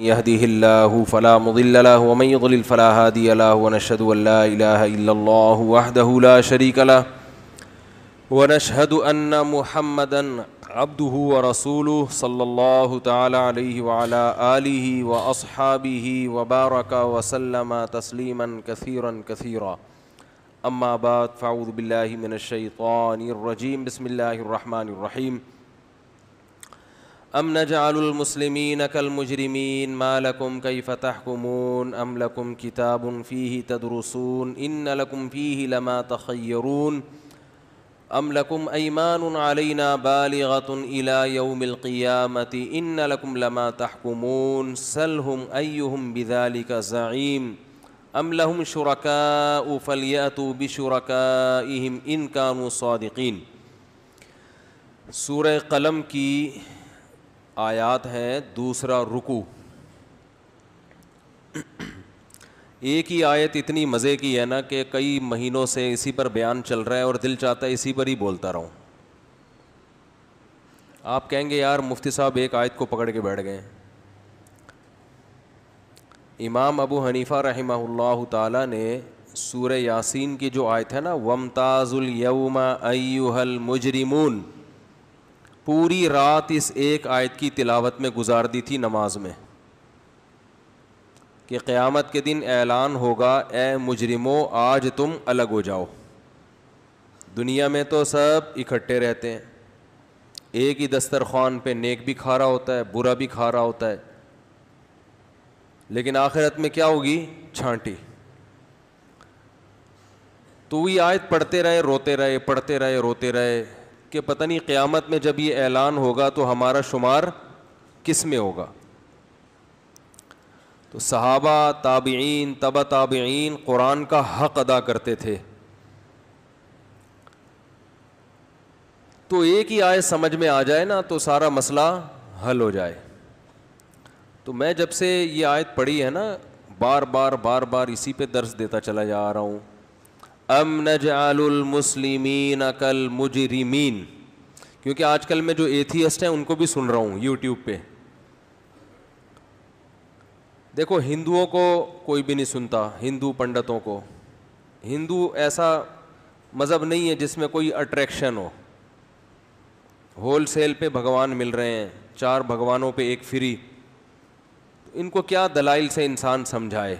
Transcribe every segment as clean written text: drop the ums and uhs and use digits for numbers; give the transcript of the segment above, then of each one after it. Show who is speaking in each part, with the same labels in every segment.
Speaker 1: يهده الله فلا مضل له ومن يضلل فلا هادي له ونشهد أن لا إله إلا الله وحده لا شريك له ونشهد أن محمدا عبده ورسوله صلى الله تعالى عليه وعلى آله وأصحابه وبارك وسلم تسليما كثيرا كثيرا أما بعد فأعوذ بالله من الشيطان الرجيم بسم الله الرحمن الرحيم أم نجعل المسلمين كالمجرمين ما لكم كيف تحكمون أم لكم كتاب فيه تدرسون إن لكم فيه لما تخيرون أم لكم أيمان علينا بالغة إلى يوم القيامة إن لكم لما تحكمون سلهم أيهم بذلك زعيم أم لهم شركاء فليأتوا بشركائهم إن كانوا صادقين. سورہ قلم کی آیات ہیں دوسرا رکوع. ایک ہی آیت اتنی مزے کی ہے نا کہ کئی مہینوں سے اسی پر بیان چل رہا ہے اور دل چاہتا ہے اسی پر ہی بولتا رہوں. آپ کہیں گے یار مفتی صاحب ایک آیت کو پکڑ کے بیٹھ گئے. امام ابو حنیفہ رحمہ اللہ تعالیٰ نے سورہ یاسین کی جو آیت ہے نا وَامْتَازُوا الْيَوْمَ أَيُّهَا الْمُجْرِمُونَ پوری رات اس ایک آیت کی تلاوت میں گزار دی تھی نماز میں کہ قیامت کے دن اعلان ہوگا اے مجرموں آج تم الگ ہو جاؤ. دنیا میں تو سب اکٹھے رہتے ہیں, ایک ہی دسترخوان پہ نیک بھی کھا رہا ہوتا ہے برا بھی کھا رہا ہوتا ہے, لیکن آخرت میں کیا ہوگی؟ چھانٹی. تو وہی آیت پڑھتے رہے روتے رہے پڑھتے رہے روتے رہے کہ پتہ نہیں قیامت میں جب یہ اعلان ہوگا تو ہمارا شمار کس میں ہوگا. تو صحابہ تابعین تبع تابعین قرآن کا حق ادا کرتے تھے. تو ایک ہی آیت سمجھ میں آ جائے نا تو سارا مسئلہ حل ہو جائے. تو میں جب سے یہ آیت پڑھی ہے نا بار بار اسی پہ درس دیتا چلا جا رہا ہوں. ام نجعل المسلمین کالمجرمین, کیونکہ آج کل میں جو ایتھیسٹ ہیں ان کو بھی سن رہا ہوں یوٹیوب پہ. دیکھو ہندوؤں کو کوئی بھی نہیں سنتا, ہندو پنڈتوں کو. ہندو ایسا مذہب نہیں ہے جس میں کوئی اٹریکشن ہو. ہول سیل پہ بھگوان مل رہے ہیں, 4 بھگوانوں پہ ایک فری. ان کو کیا دلائل سے انسان سمجھائے.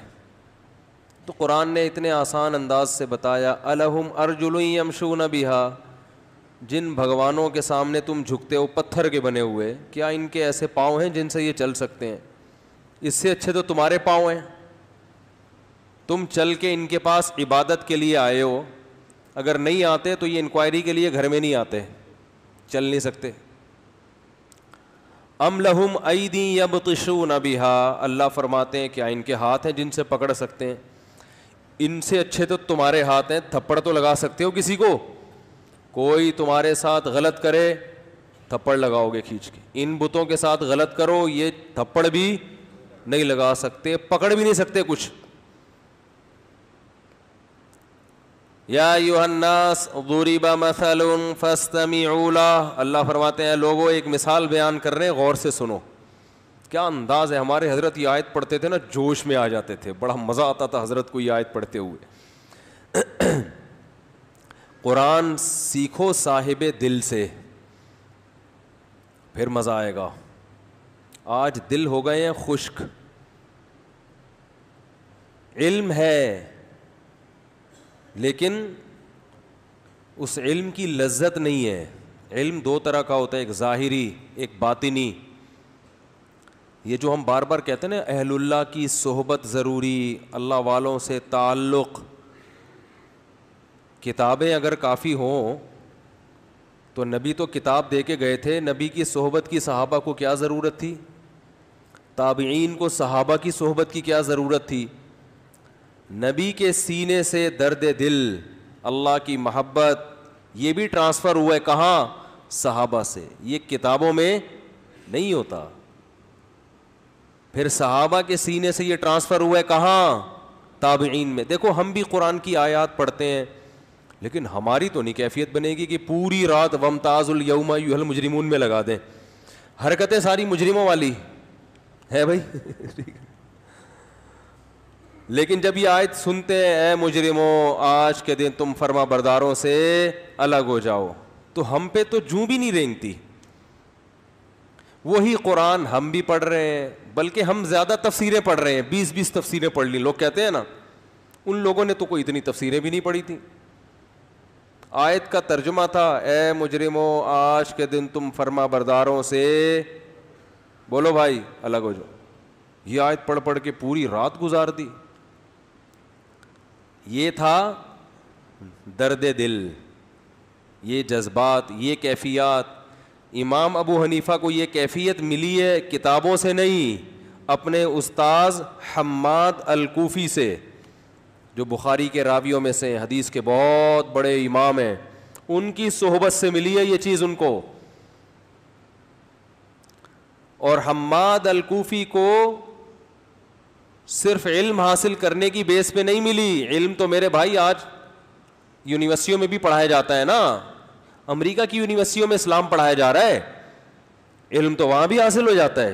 Speaker 1: تو قرآن نے اتنے آسان انداز سے بتایا الہم ارجل یمشون بہا, جن بھگوانوں کے سامنے تم جھکتے ہو پتھر کے بنے ہوئے, کیا ان کے ایسے پاؤں ہیں جن سے یہ چل سکتے ہیں؟ اس سے اچھے تو تمہارے پاؤں ہیں. تم چل کے ان کے پاس عبادت کے لیے آئے ہو, اگر نہیں آتے تو یہ انکوائری کے لیے گھر میں نہیں آتے, چل نہیں سکتے. ام لہم ایدی یبطشون بہا, اللہ فرماتے ہیں کیا ان کے ہاتھ ہیں جن سے پکڑ سکتے ہیں؟ ان سے اچھے تو تمہارے ہاتھ ہیں, تھپڑ تو لگا سکتے ہو کسی کو. کوئی تمہارے ساتھ غلط کرے تھپڑ لگاؤ گے کھینچ کے. ان بتوں کے ساتھ غلط کرو یہ تھپڑ بھی نہیں لگا سکتے, پکڑ بھی نہیں سکتے کچھ. یا ایھا الناس ضرب مثل فاستمعوا لہ, اللہ فرماتے ہیں لوگوں ایک مثال بیان کر رہے ہیں غور سے سنو. کیا انداز ہے. ہمارے حضرت یہ آیت پڑھتے تھے نا جوش میں آ جاتے تھے, بڑا مزہ آتا تھا حضرت کو یہ آیت پڑھتے ہوئے. قرآن سیکھو صاحب دل سے پھر مزہ آئے گا. آج دل ہو گئے ہیں خشک. علم ہے لیکن اس علم کی لذت نہیں ہے. علم 2 طرح کا ہوتا ہے, ایک ظاہری ایک باطنی. یہ جو ہم بار بار کہتے ہیں نا اہل اللہ کی صحبت ضروری, اللہ والوں سے تعلق. کتابیں اگر کافی ہوں تو نبی تو کتاب دے کے گئے تھے, نبی کی صحبت کی صحابہ کو کیا ضرورت تھی؟ تابعین کو صحابہ کی صحبت کی کیا ضرورت تھی؟ نبی کے سینے سے درد دل, اللہ کی محبت, یہ بھی ٹرانسفر ہوا ہے کہاں؟ صحابہ سے. یہ کتابوں میں نہیں ہوتا. پھر صحابہ کے سینے سے یہ ٹرانسفر ہوا ہے کہاں؟ تابعین میں. دیکھو ہم بھی قرآن کی آیات پڑھتے ہیں لیکن ہماری تو نہیں کیفیت بنے گی کہ پوری رات وامتاز الیوم ایھا المجرمون میں لگا دیں. حرکتیں ساری مجرموں والی, ہے بھائی. لیکن جب یہ آیت سنتے ہیں اے مجرموں آج کے دن تم فرما برداروں سے الگ ہو جاؤ, تو ہم پہ تو جوں بھی نہیں رینگتی. وہی قرآن ہم بھی پڑھ رہے ہیں, بلکہ ہم زیادہ تفسیریں پڑھ رہے ہیں, 20 تفسیریں پڑھ لی. لوگ کہتے ہیں نا ان لوگوں نے تو کوئی اتنی تفسیریں بھی نہیں پڑھی تھیں. آیت کا ترجمہ تھا اے مجرموں آج کے دن تم فرما برداروں سے بولو بھائی الگ ہو جاؤ. یہ آیت پڑھ پڑھ کے پوری رات گزار دی. یہ تھا درد دل, یہ جذبات, یہ کیفیات. امام ابو حنیفہ کو یہ کیفیت ملی ہے کتابوں سے نہیں, اپنے استاذ حماد الکوفی سے, جو بخاری کے راویوں میں سے حدیث کے بہت بڑے امام ہیں, ان کی صحبت سے ملی ہے یہ چیز ان کو. اور حماد الکوفی کو صرف علم حاصل کرنے کی بیس پہ نہیں ملی. علم تو میرے بھائی آج یونیورسٹیوں میں بھی پڑھایا جاتا ہے نا, امریکہ کی یونیورسٹیوں میں اسلام پڑھایا جا رہا ہے, علم تو وہاں بھی حاصل ہو جاتا ہے,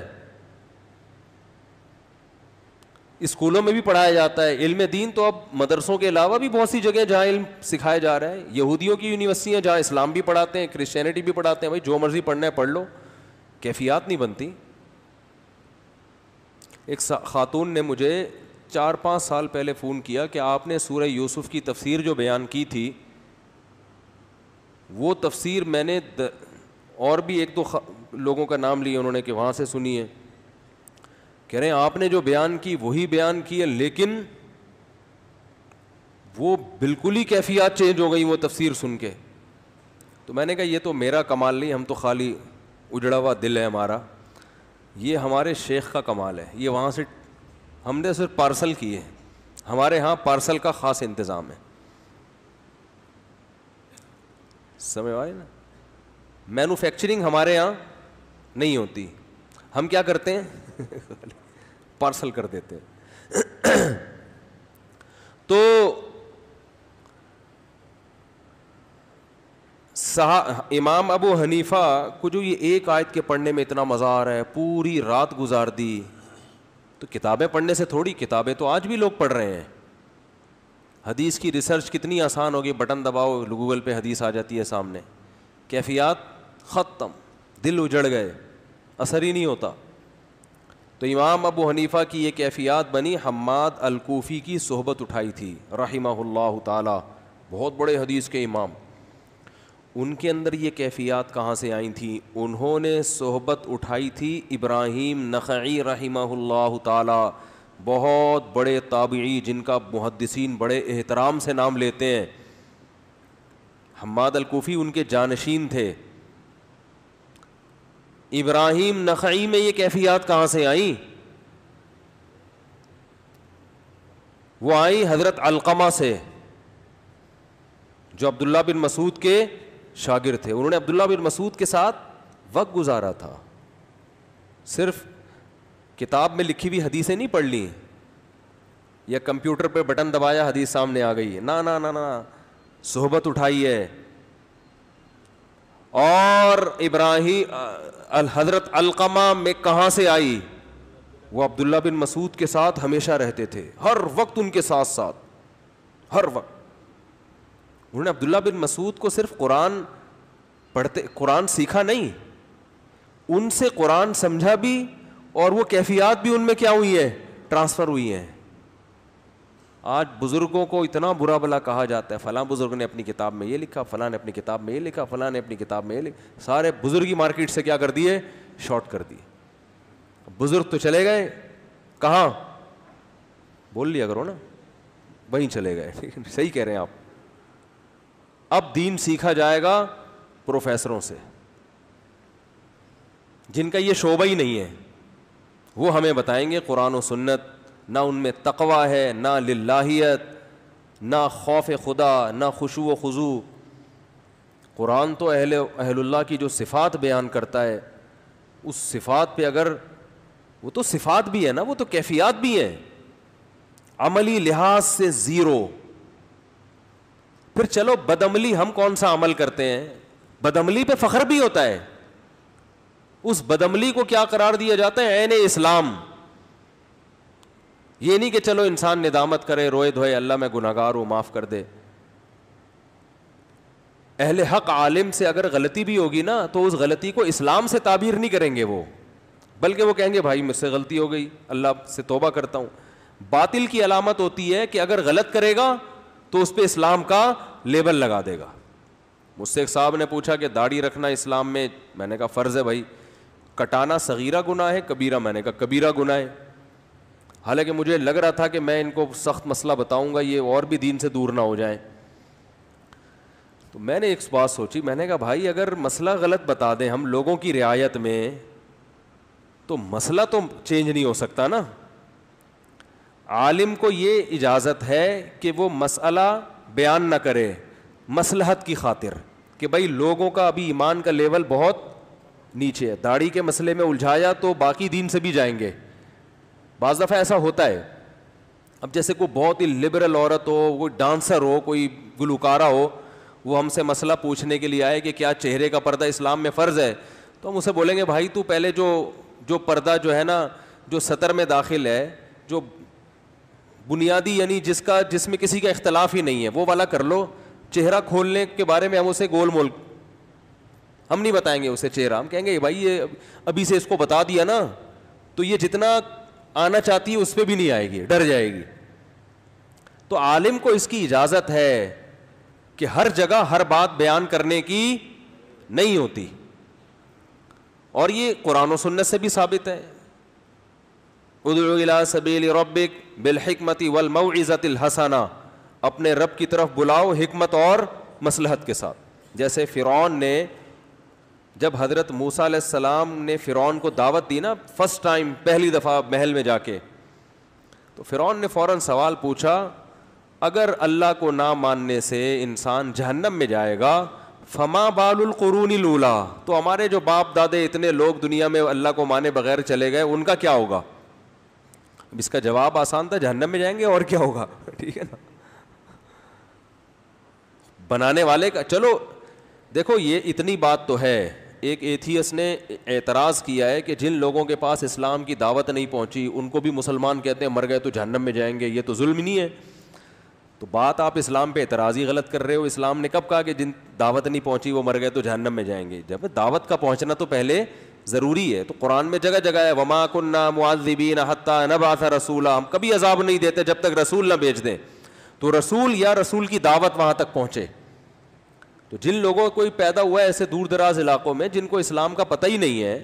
Speaker 1: اسکولوں میں بھی پڑھایا جاتا ہے. علم دین تو اب مدرسوں کے علاوہ بھی بہت سی جگہ جہاں علم سکھایا جا رہا ہے. یہودیوں کی یونیورسٹیاں جہاں اسلام بھی پڑھاتے ہیں, کرسچینٹی بھی پڑھاتے ہیں. بھائی جو مرضی پڑھنا ہے پڑھ لو, کیفیات نہیں بنتی. ایک خاتون نے مجھے 4-5 سال پہلے فون کیا کہ آپ نے سورہ یوسف کی تفسیر جو بیان کی تھی, وہ تفسیر میں نے اور بھی 1-2 لوگوں کا نام لیا انہوں نے کہ وہاں سے سنی ہے. کہہ رہے ہیں آپ نے جو بیان کی وہی بیان کی ہے, لیکن وہ بالکل ہی کیفیات چینج ہو گئی وہ تفسیر سن کے. تو میں نے کہا یہ تو میرا کمال نہیں, ہم تو خالی اجڑا ہوا دل ہے ہمارا, یہ ہمارے شیخ کا کمال ہے. یہ وہاں سے ہم نے صرف پارسل کیے, ہمارے ہاں پارسل کا خاص انتظام ہے. سمجھ آئے نا, مینوفیکچرنگ ہمارے ہاں نہیں ہوتی, ہم کیا کرتے ہیں پارسل کر دیتے ہیں. تو امام ابو حنیفہ کو جو یہ ایک آیت کے پڑھنے میں اتنا مزہ آ رہا ہے, پوری رات گزار دی. تو کتابیں پڑھنے سے تھوڑی, کتابیں تو آج بھی لوگ پڑھ رہے ہیں. حدیث کی ریسرچ کتنی آسان ہوگی, بٹن دباؤ گوگل پہ حدیث آ جاتی ہے سامنے, کیفیات ختم, دل اجڑ گئے, اثر ہی نہیں ہوتا. تو امام ابو حنیفہ کی یہ کیفیات بنی, حماد الکوفی کی صحبت اٹھائی تھی رحمہ اللہ تعالی, بہت بڑے حدیث کے امام. ان کے اندر یہ کیفیات کہاں سے آئی تھیں؟ انہوں نے صحبت اٹھائی تھی ابراہیم نخعی رحمہ اللہ تعالی, بہت بڑے تابعی جن کا محدثین بڑے احترام سے نام لیتے ہیں. حماد الکوفی ان کے جانشین تھے. ابراہیم نخعی میں یہ کیفیات کہاں سے آئیں؟ وہ آئیں حضرت علقمہ سے, جو عبداللہ بن مسعود کے شاگرد تھے. انہوں نے عبداللہ بن مسعود کے ساتھ وقت گزارا تھا, صرف کتاب میں لکھی ہوئی حدیثیں نہیں پڑھ لی یا کمپیوٹر پہ بٹن دبایا حدیث سامنے آ گئی, نا نا نا نا, صحبت اٹھائی ہے. اور ابراہیم حضرت علقمہ میں کہاں سے آئی؟ وہ عبداللہ بن مسعود کے ساتھ ہمیشہ رہتے تھے, ہر وقت ان کے ساتھ ساتھ, ہر وقت. انہوں نے عبداللہ بن مسعود کو صرف قرآن پڑھتے, قرآن سیکھا نہیں, ان سے قرآن سمجھا بھی, اور وہ کیفیات بھی ان میں کیا ہوئی ہیں, ٹرانسفر ہوئی ہیں. آج بزرگوں کو اتنا برا بلا کہا جاتا ہے, فلاں بزرگ نے اپنی کتاب میں یہ لکھا, فلاں نے اپنی کتاب میں یہ لکھا, فلاں نے اپنی کتاب میں یہ لکھا. سارے بزرگی مارکیٹ سے کیا کر دیے, شارٹ کر دیے. بزرگ تو چلے گئے کہاں, بول لیا کرو نا, وہیں چلے گئے. صحیح کہہ رہے ہیں آپ. اب دین سیکھا جائے گا پروفیسروں سے, جن کا یہ شعبہ ہی نہیں ہے. وہ ہمیں بتائیں گے قرآن و سنت, نہ ان میں تقویٰ ہے, نہ للہیت, نہ خوف خدا, نہ خشوع و خضوع. قرآن تو اہل اللہ کی جو صفات بیان کرتا ہے, اس صفات پہ اگر, وہ تو صفات بھی ہے نا, وہ تو کیفیات بھی ہیں, عملی لحاظ سے زیرو. پھر چلو بدعملی ہم کون سا عمل کرتے ہیں, بدعملی پہ فخر بھی ہوتا ہے. اس بدعملی کو کیا قرار دیا جاتا ہے, عین اسلام. یہ نہیں کہ چلو انسان ندامت کرے, روئے دھوئے, اللہ میں گناہگار ہوں معاف کر دے. اہل حق عالم سے اگر غلطی بھی ہوگی نا تو اس غلطی کو اسلام سے تعبیر نہیں کریں گے وہ, بلکہ وہ کہیں گے بھائی مجھ سے غلطی ہو گئی, اللہ سے توبہ کرتا ہوں. باطل کی علامت ہوتی ہے کہ اگر غلط کرے گا تو اس پہ اسلام کا لیبل لگا دے گا. مجھ سے ایک صاحب نے پوچھا کہ داڑھی رکھنا اسلام میں, میں نے کہا فرض ہے بھائی. کٹانا صغیرہ گناہ ہے کبیرہ؟ میں نے کہا کبیرہ گناہ ہے. حالانکہ مجھے لگ رہا تھا کہ میں ان کو سخت مسئلہ بتاؤں گا یہ اور بھی دین سے دور نہ ہو جائیں. تو میں نے ایک بات سوچی, میں نے کہا بھائی اگر مسئلہ غلط بتا دیں ہم لوگوں کی رعایت میں تو مسئلہ تو چینج نہیں ہو سکتا نا. عالم کو یہ اجازت ہے کہ وہ مسئلہ بیان نہ کرے مصلحت کی خاطر, کہ بھائی لوگوں کا ابھی ایمان کا لیول بہت نیچے ہے, داڑھی کے مسئلے میں الجھایا تو باقی دین سے بھی جائیں گے. بعض دفعہ ایسا ہوتا ہے. اب جیسے کوئی بہت ہی لبرل عورت ہو, کوئی ڈانسر ہو, کوئی گلوکارہ ہو, وہ ہم سے مسئلہ پوچھنے کے لیے آئے کہ کیا چہرے کا پردہ اسلام میں فرض ہے, تو ہم اسے بولیں گے بھائی تو پہلے جو پردہ جو ہے نا جو سطر میں داخل ہے, جو بنیادی یعنی جس میں کسی کا اختلاف ہی نہیں ہے وہ والا کر لو. چہرہ کھولنے کے بارے میں ہم اسے گول مول ہم نہیں بتائیں گے اسے چہرہ, ہم کہیں گے بھائی یہ ابھی سے اس کو بتا دیا نا تو یہ جتنا آنا چاہتی ہے اس پہ بھی نہیں آئے گی, ڈر جائے گی. تو عالم کو اس کی اجازت ہے کہ ہر جگہ ہر بات بیان کرنے کی نہیں ہوتی, اور یہ قرآن و سنت سے بھی ثابت ہے. ادعو الی سبیل ربک بالحکمت والموعظۃ الحسنہ, اپنے رب کی طرف بلاؤ حکمت اور مصلحت کے ساتھ. جیسے فرعون نے جب حضرت موسیٰ علیہ السلام نے فرعون کو دعوت دی نا فرسٹ ٹائم, پہلی دفعہ محل میں جا کے, تو فرعون نے فوراً سوال پوچھا اگر اللہ کو نہ ماننے سے انسان جہنم میں جائے گا فما بال القرون الاولیٰ, تو ہمارے جو باپ دادے اتنے لوگ دنیا میں اللہ کو مانے بغیر چلے گئے ان کا کیا ہوگا؟ اب اس کا جواب آسان تھا, جہنم میں جائیں گے اور کیا ہوگا. ٹھیک ہے نا, بنانے والے کا. چلو دیکھو یہ اتنی بات تو ہے. ایک ایتھیس نے اعتراض کیا ہے کہ جن لوگوں کے پاس اسلام کی دعوت نہیں پہنچی ان کو بھی مسلمان کہتے ہیں مر گئے تو جہنم میں جائیں گے, یہ تو ظلم نہیں ہے. تو بات آپ اسلام پہ اعتراض ہی غلط کر رہے ہو. اسلام نے کب کہا کہ جن دعوت نہیں پہنچی وہ مر گئے تو جہنم میں جائیں گے؟ جب دعوت کا پہنچنا تو پہلے ضروری ہے. تو قرآن میں جگہ جگہ ہے وما كنا معذبین حتی نبعث رسولا, ہم کبھی عذاب نہیں دیتے جب تک رسول نہ بھیج دیں. تو رسول یا رسول کی دعوت وہاں تک پہنچے. تو جن لوگوں کو کوئی پیدا ہوا ہے ایسے دور دراز علاقوں میں جن کو اسلام کا پتہ ہی نہیں ہے,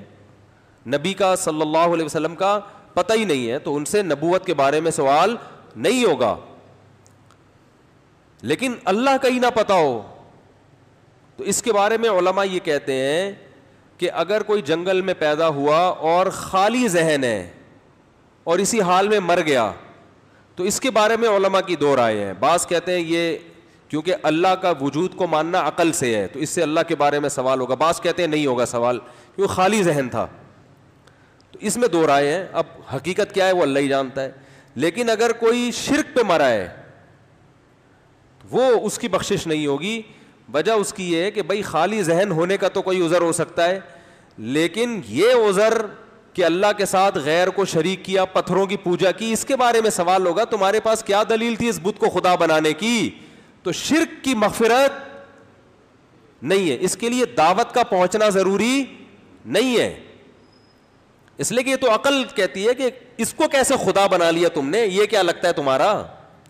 Speaker 1: نبی کا صلی اللہ علیہ وسلم کا پتہ ہی نہیں ہے, تو ان سے نبوت کے بارے میں سوال نہیں ہوگا. لیکن اللہ کا ہی نہ پتہ ہو تو اس کے بارے میں علماء یہ کہتے ہیں کہ اگر کوئی جنگل میں پیدا ہوا اور خالی ذہن ہے اور اسی حال میں مر گیا تو اس کے بارے میں علماء کی دو رائے ہیں. بعض کہتے ہیں یہ کیونکہ اللہ کا وجود کو ماننا عقل سے ہے تو اس سے اللہ کے بارے میں سوال ہوگا. بعض کہتے ہیں نہیں ہوگا سوال کیونکہ خالی ذہن تھا. تو اس میں دو رائے ہیں. اب حقیقت کیا ہے وہ اللہ ہی جانتا ہے. لیکن اگر کوئی شرک پہ مرا ہے وہ اس کی بخشش نہیں ہوگی. وجہ اس کی یہ ہے کہ بھائی خالی ذہن ہونے کا تو کوئی عذر ہو سکتا ہے, لیکن یہ عذر کہ اللہ کے ساتھ غیر کو شریک کیا, پتھروں کی پوجا کی, اس کے بارے میں سوال ہوگا تمہارے پاس کیا دلیل تھی اس بت کو خدا بنانے کی. تو شرک کی مغفرت نہیں ہے, اس کے لیے دعوت کا پہنچنا ضروری نہیں ہے. اس لیے کہ یہ تو عقل کہتی ہے کہ اس کو کیسے خدا بنا لیا تم نے, یہ کیا لگتا ہے تمہارا,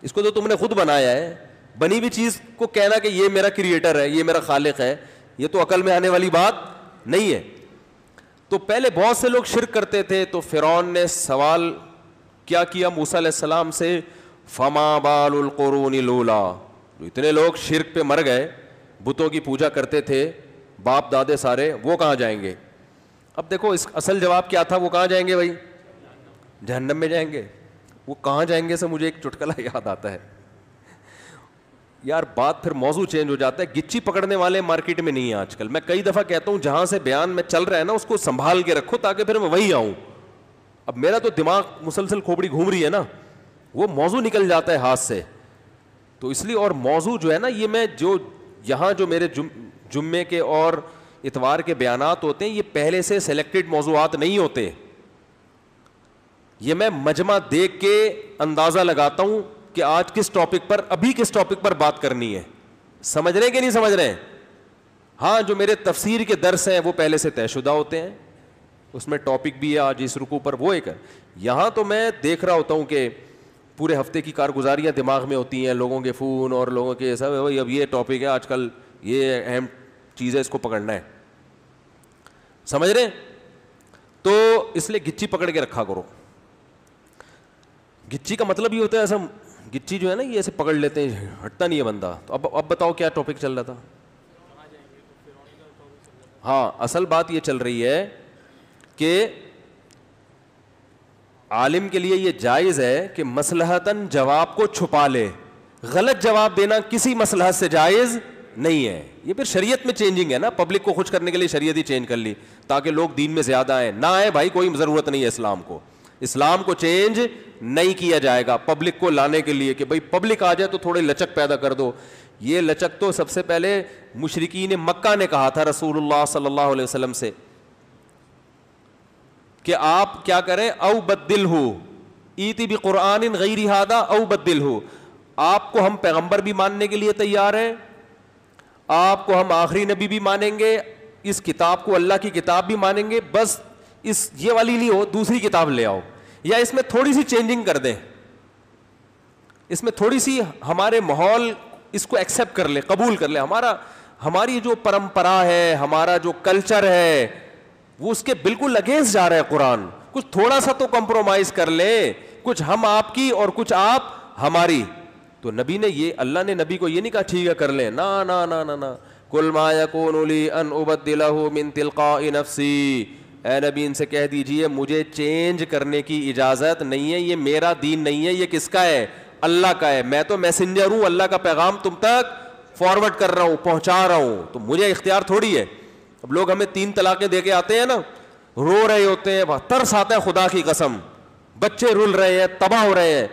Speaker 1: اس کو تو تم نے خود بنایا ہے. بنی ہوئی چیز کو کہنا کہ یہ میرا کریٹر ہے, یہ میرا خالق ہے, یہ تو عقل میں آنے والی بات نہیں ہے. تو پہلے بہت سے لوگ شرک کرتے تھے, تو فرعون نے سوال کیا کیا موسیٰ علیہ السلام سے, فما بال القرون الاولیٰ, اتنے لوگ شرک پہ مر گئے, بتوں کی پوجا کرتے تھے, باپ دادے سارے, وہ کہاں جائیں گے؟ اب دیکھو اس اصل جواب کیا تھا, وہ کہاں جائیں گے بھائی؟ جہنم میں جائیں گے. وہ کہاں جائیں گے سے مجھے ایک چٹکلا یاد آتا ہے یار. بات پھر موضوع چینج ہو جاتا ہے. گچی پکڑنے والے مارکیٹ میں نہیں ہیں آج کل. میں کئی دفعہ کہتا ہوں جہاں سے بیان میں چل رہا ہے نا اس کو سنبھال کے رکھو تاکہ پھر میں وہیں آؤں. اب میرا تو دماغ مسلسل کھوپڑی گھوم رہی ہے نا, وہ موضوع نکل جاتا ہے ہاتھ سے. تو اس لیے, اور موضوع جو ہے نا یہ میں جو یہاں جو میرے جمعے کے اور اتوار کے بیانات ہوتے ہیں یہ پہلے سے سلیکٹڈ موضوعات نہیں ہوتے. یہ میں مجمع دیکھ کے اندازہ لگاتا ہوں کہ آج کس ٹاپک پر, ابھی کس ٹاپک پر بات کرنی ہے. سمجھ رہے ہیں کہ نہیں سمجھ رہے ہیں؟ ہاں, جو میرے تفسیر کے درس ہیں وہ پہلے سے طے شدہ ہوتے ہیں, اس میں ٹاپک بھی ہے آج اس رکوع پر, وہ ایک ہے. یہاں تو میں دیکھ رہا ہوتا ہوں کہ پورے ہفتے کی کارگزاریاں دماغ میں ہوتی ہیں, لوگوں کے فون اور لوگوں کے سب, اب یہ ٹاپک ہے آج کل, یہ اہم چیز ہے, اس کو پکڑنا ہے. سمجھ رہے ہیں؟ تو اس لیے گچی پکڑ کے رکھا کرو. گچی کا مطلب یہ ہوتا ہے ایسا, گچی جو ہے نا یہ ایسے پکڑ لیتے ہیں, ہٹتا نہیں ہے بندہ. تو اب بتاؤ کیا ٹاپک چل رہا تھا؟ ہاں, اصل بات یہ چل رہی ہے کہ عالم کے لیے یہ جائز ہے کہ مصلحتاً جواب کو چھپا لے. غلط جواب دینا کسی مصلحت سے جائز نہیں ہے. یہ پھر شریعت میں چینجنگ ہے نا, پبلک کو خوش کرنے کے لیے شریعت ہی چینج کر لی تاکہ لوگ دین میں زیادہ آئیں. نہ آئے بھائی, کوئی ضرورت نہیں ہے اسلام کو. اسلام کو چینج نہیں کیا جائے گا پبلک کو لانے کے لیے کہ بھائی پبلک آ جائے تو تھوڑے لچک پیدا کر دو. یہ لچک تو سب سے پہلے مشرکین مکہ نے کہا تھا رسول اللہ صلی اللہ علیہ وسلم سے کہ آپ کیا کریں, او بدل ہو ایتی بقرآن غیر ھذا او بدل ہو. آپ کو ہم پیغمبر بھی ماننے کے لیے تیار ہیں, آپ کو ہم آخری نبی بھی مانیں گے, اس کتاب کو اللہ کی کتاب بھی مانیں گے, بس اس یہ والی نہیں ہو, دوسری کتاب لے آؤ, یا اس میں تھوڑی سی چینجنگ کر دیں, اس میں تھوڑی سی ہمارے ماحول اس کو ایکسیپٹ کر لے, قبول کر لے. ہماری جو پرمپرا ہے, ہمارا جو کلچر ہے, وہ اس کے بالکل اگینسٹ جا رہا ہے قرآن. کچھ تھوڑا سا تو کمپرومائز کر لیں, کچھ ہم آپ کی اور کچھ آپ ہماری. تو نبی نے یہ, اللہ نے نبی کو یہ نہیں کہا ٹھیک ہے کر لیں, نا نا نا نا نا, قل ما یکون لی ان ابدلہ من تلقاء نفسی. اے نبی ان سے کہہ دیجئے مجھے چینج کرنے کی اجازت نہیں ہے, یہ میرا دین نہیں ہے, یہ کس کا ہے؟ اللہ کا ہے. میں تو میسنجر ہوں, اللہ کا پیغام تم تک فارورڈ کر رہا ہوں, پہنچا رہا ہوں, تو مجھے اختیار تھوڑی ہے. اب لوگ ہمیں 3 طلاقیں دے کے آتے ہیں نا, رو رہے ہوتے ہیں, ترس آتا ہے خدا کی قسم, بچے رول رہے ہیں, تباہ ہو رہے ہیں,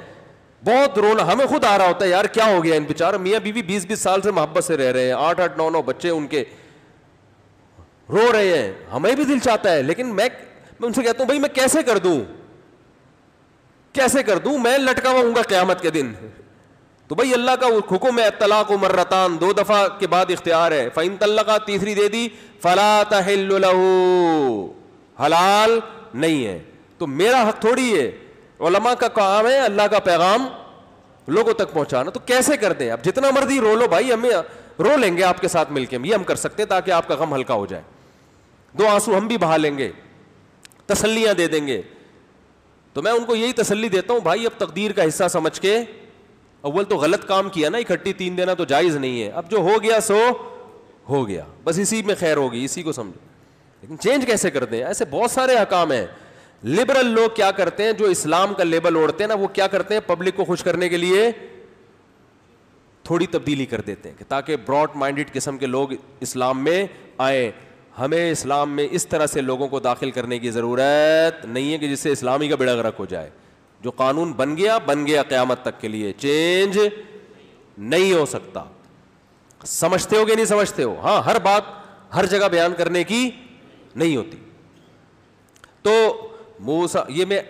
Speaker 1: بہت رونا ہمیں خود آ رہا ہوتا ہے, یار کیا ہو گیا ان بیچارے میاں بیوی 20-20 سال سے محبت سے رہ رہے ہیں, 8-8 9-9 بچے ان کے, رو رہے ہیں, ہمیں بھی دل چاہتا ہے. لیکن میں ان سے کہتا ہوں بھائی میں کیسے کر دوں, میں لٹکا ہوا ہوں گا قیامت کے دن. تو بھائی اللہ کا حکم ہے طلاق مرتان, 2 دفعہ کے بعد اختیار ہے. فَإِن طلقا, تیسری دے دی, فَلَا تَحِلُّ لَهُ, حلال نہیں ہے. تو میرا حق تھوڑی ہے, علماء کا کام ہے اللہ کا پیغام لوگوں تک پہنچانا. تو کیسے کر دیں؟ اب جتنا مرضی رو لو بھائی, ہمیں رو لیں گے آپ کے ساتھ مل کے, یہ ہم کر سکتے ہیں تاکہ آپ کا غم ہلکا ہو جائے. 2 آنسو ہم بھی بہا لیں گے, تسلیاں دے دیں گے. تو میں ان کو یہی تسلی دیتا ہوں, بھائی اب تقدیر کا حصہ سمجھ کے, اول تو غلط کام کیا نا, اکٹھی 3 دینا تو جائز نہیں ہے, اب جو ہو گیا سو ہو گیا, بس اسی میں خیر ہوگی, اسی کو سمجھو. لیکن چینج کیسے کرتے ہیں؟ ایسے بہت سارے احکام ہیں. لبرل لوگ کیا کرتے ہیں, جو اسلام کا لیبل اوڑھتے ہیں نا, وہ کیا کرتے ہیں, پبلک کو خوش کرنے کے لیے تھوڑی تبدیلی کر دیتے ہیں کہ تاکہ براڈ مائنڈڈ قسم کے لوگ اسلام میں آئیں. ہمیں اسلام میں اس طرح سے لوگوں کو داخل کرنے کی ضرورت نہیں ہے کہ جس سے اسلامی کا بیڑا غرق ہو جائے. جو قانون بن گیا قیامت تک کے لیے, چینج نہیں ہو سکتا. سمجھتے ہو کہ نہیں سمجھتے ہو؟ ہاں, ہر بات ہر جگہ بیان کرنے کی نہیں ہوتی. تو موسیٰ, یہ میں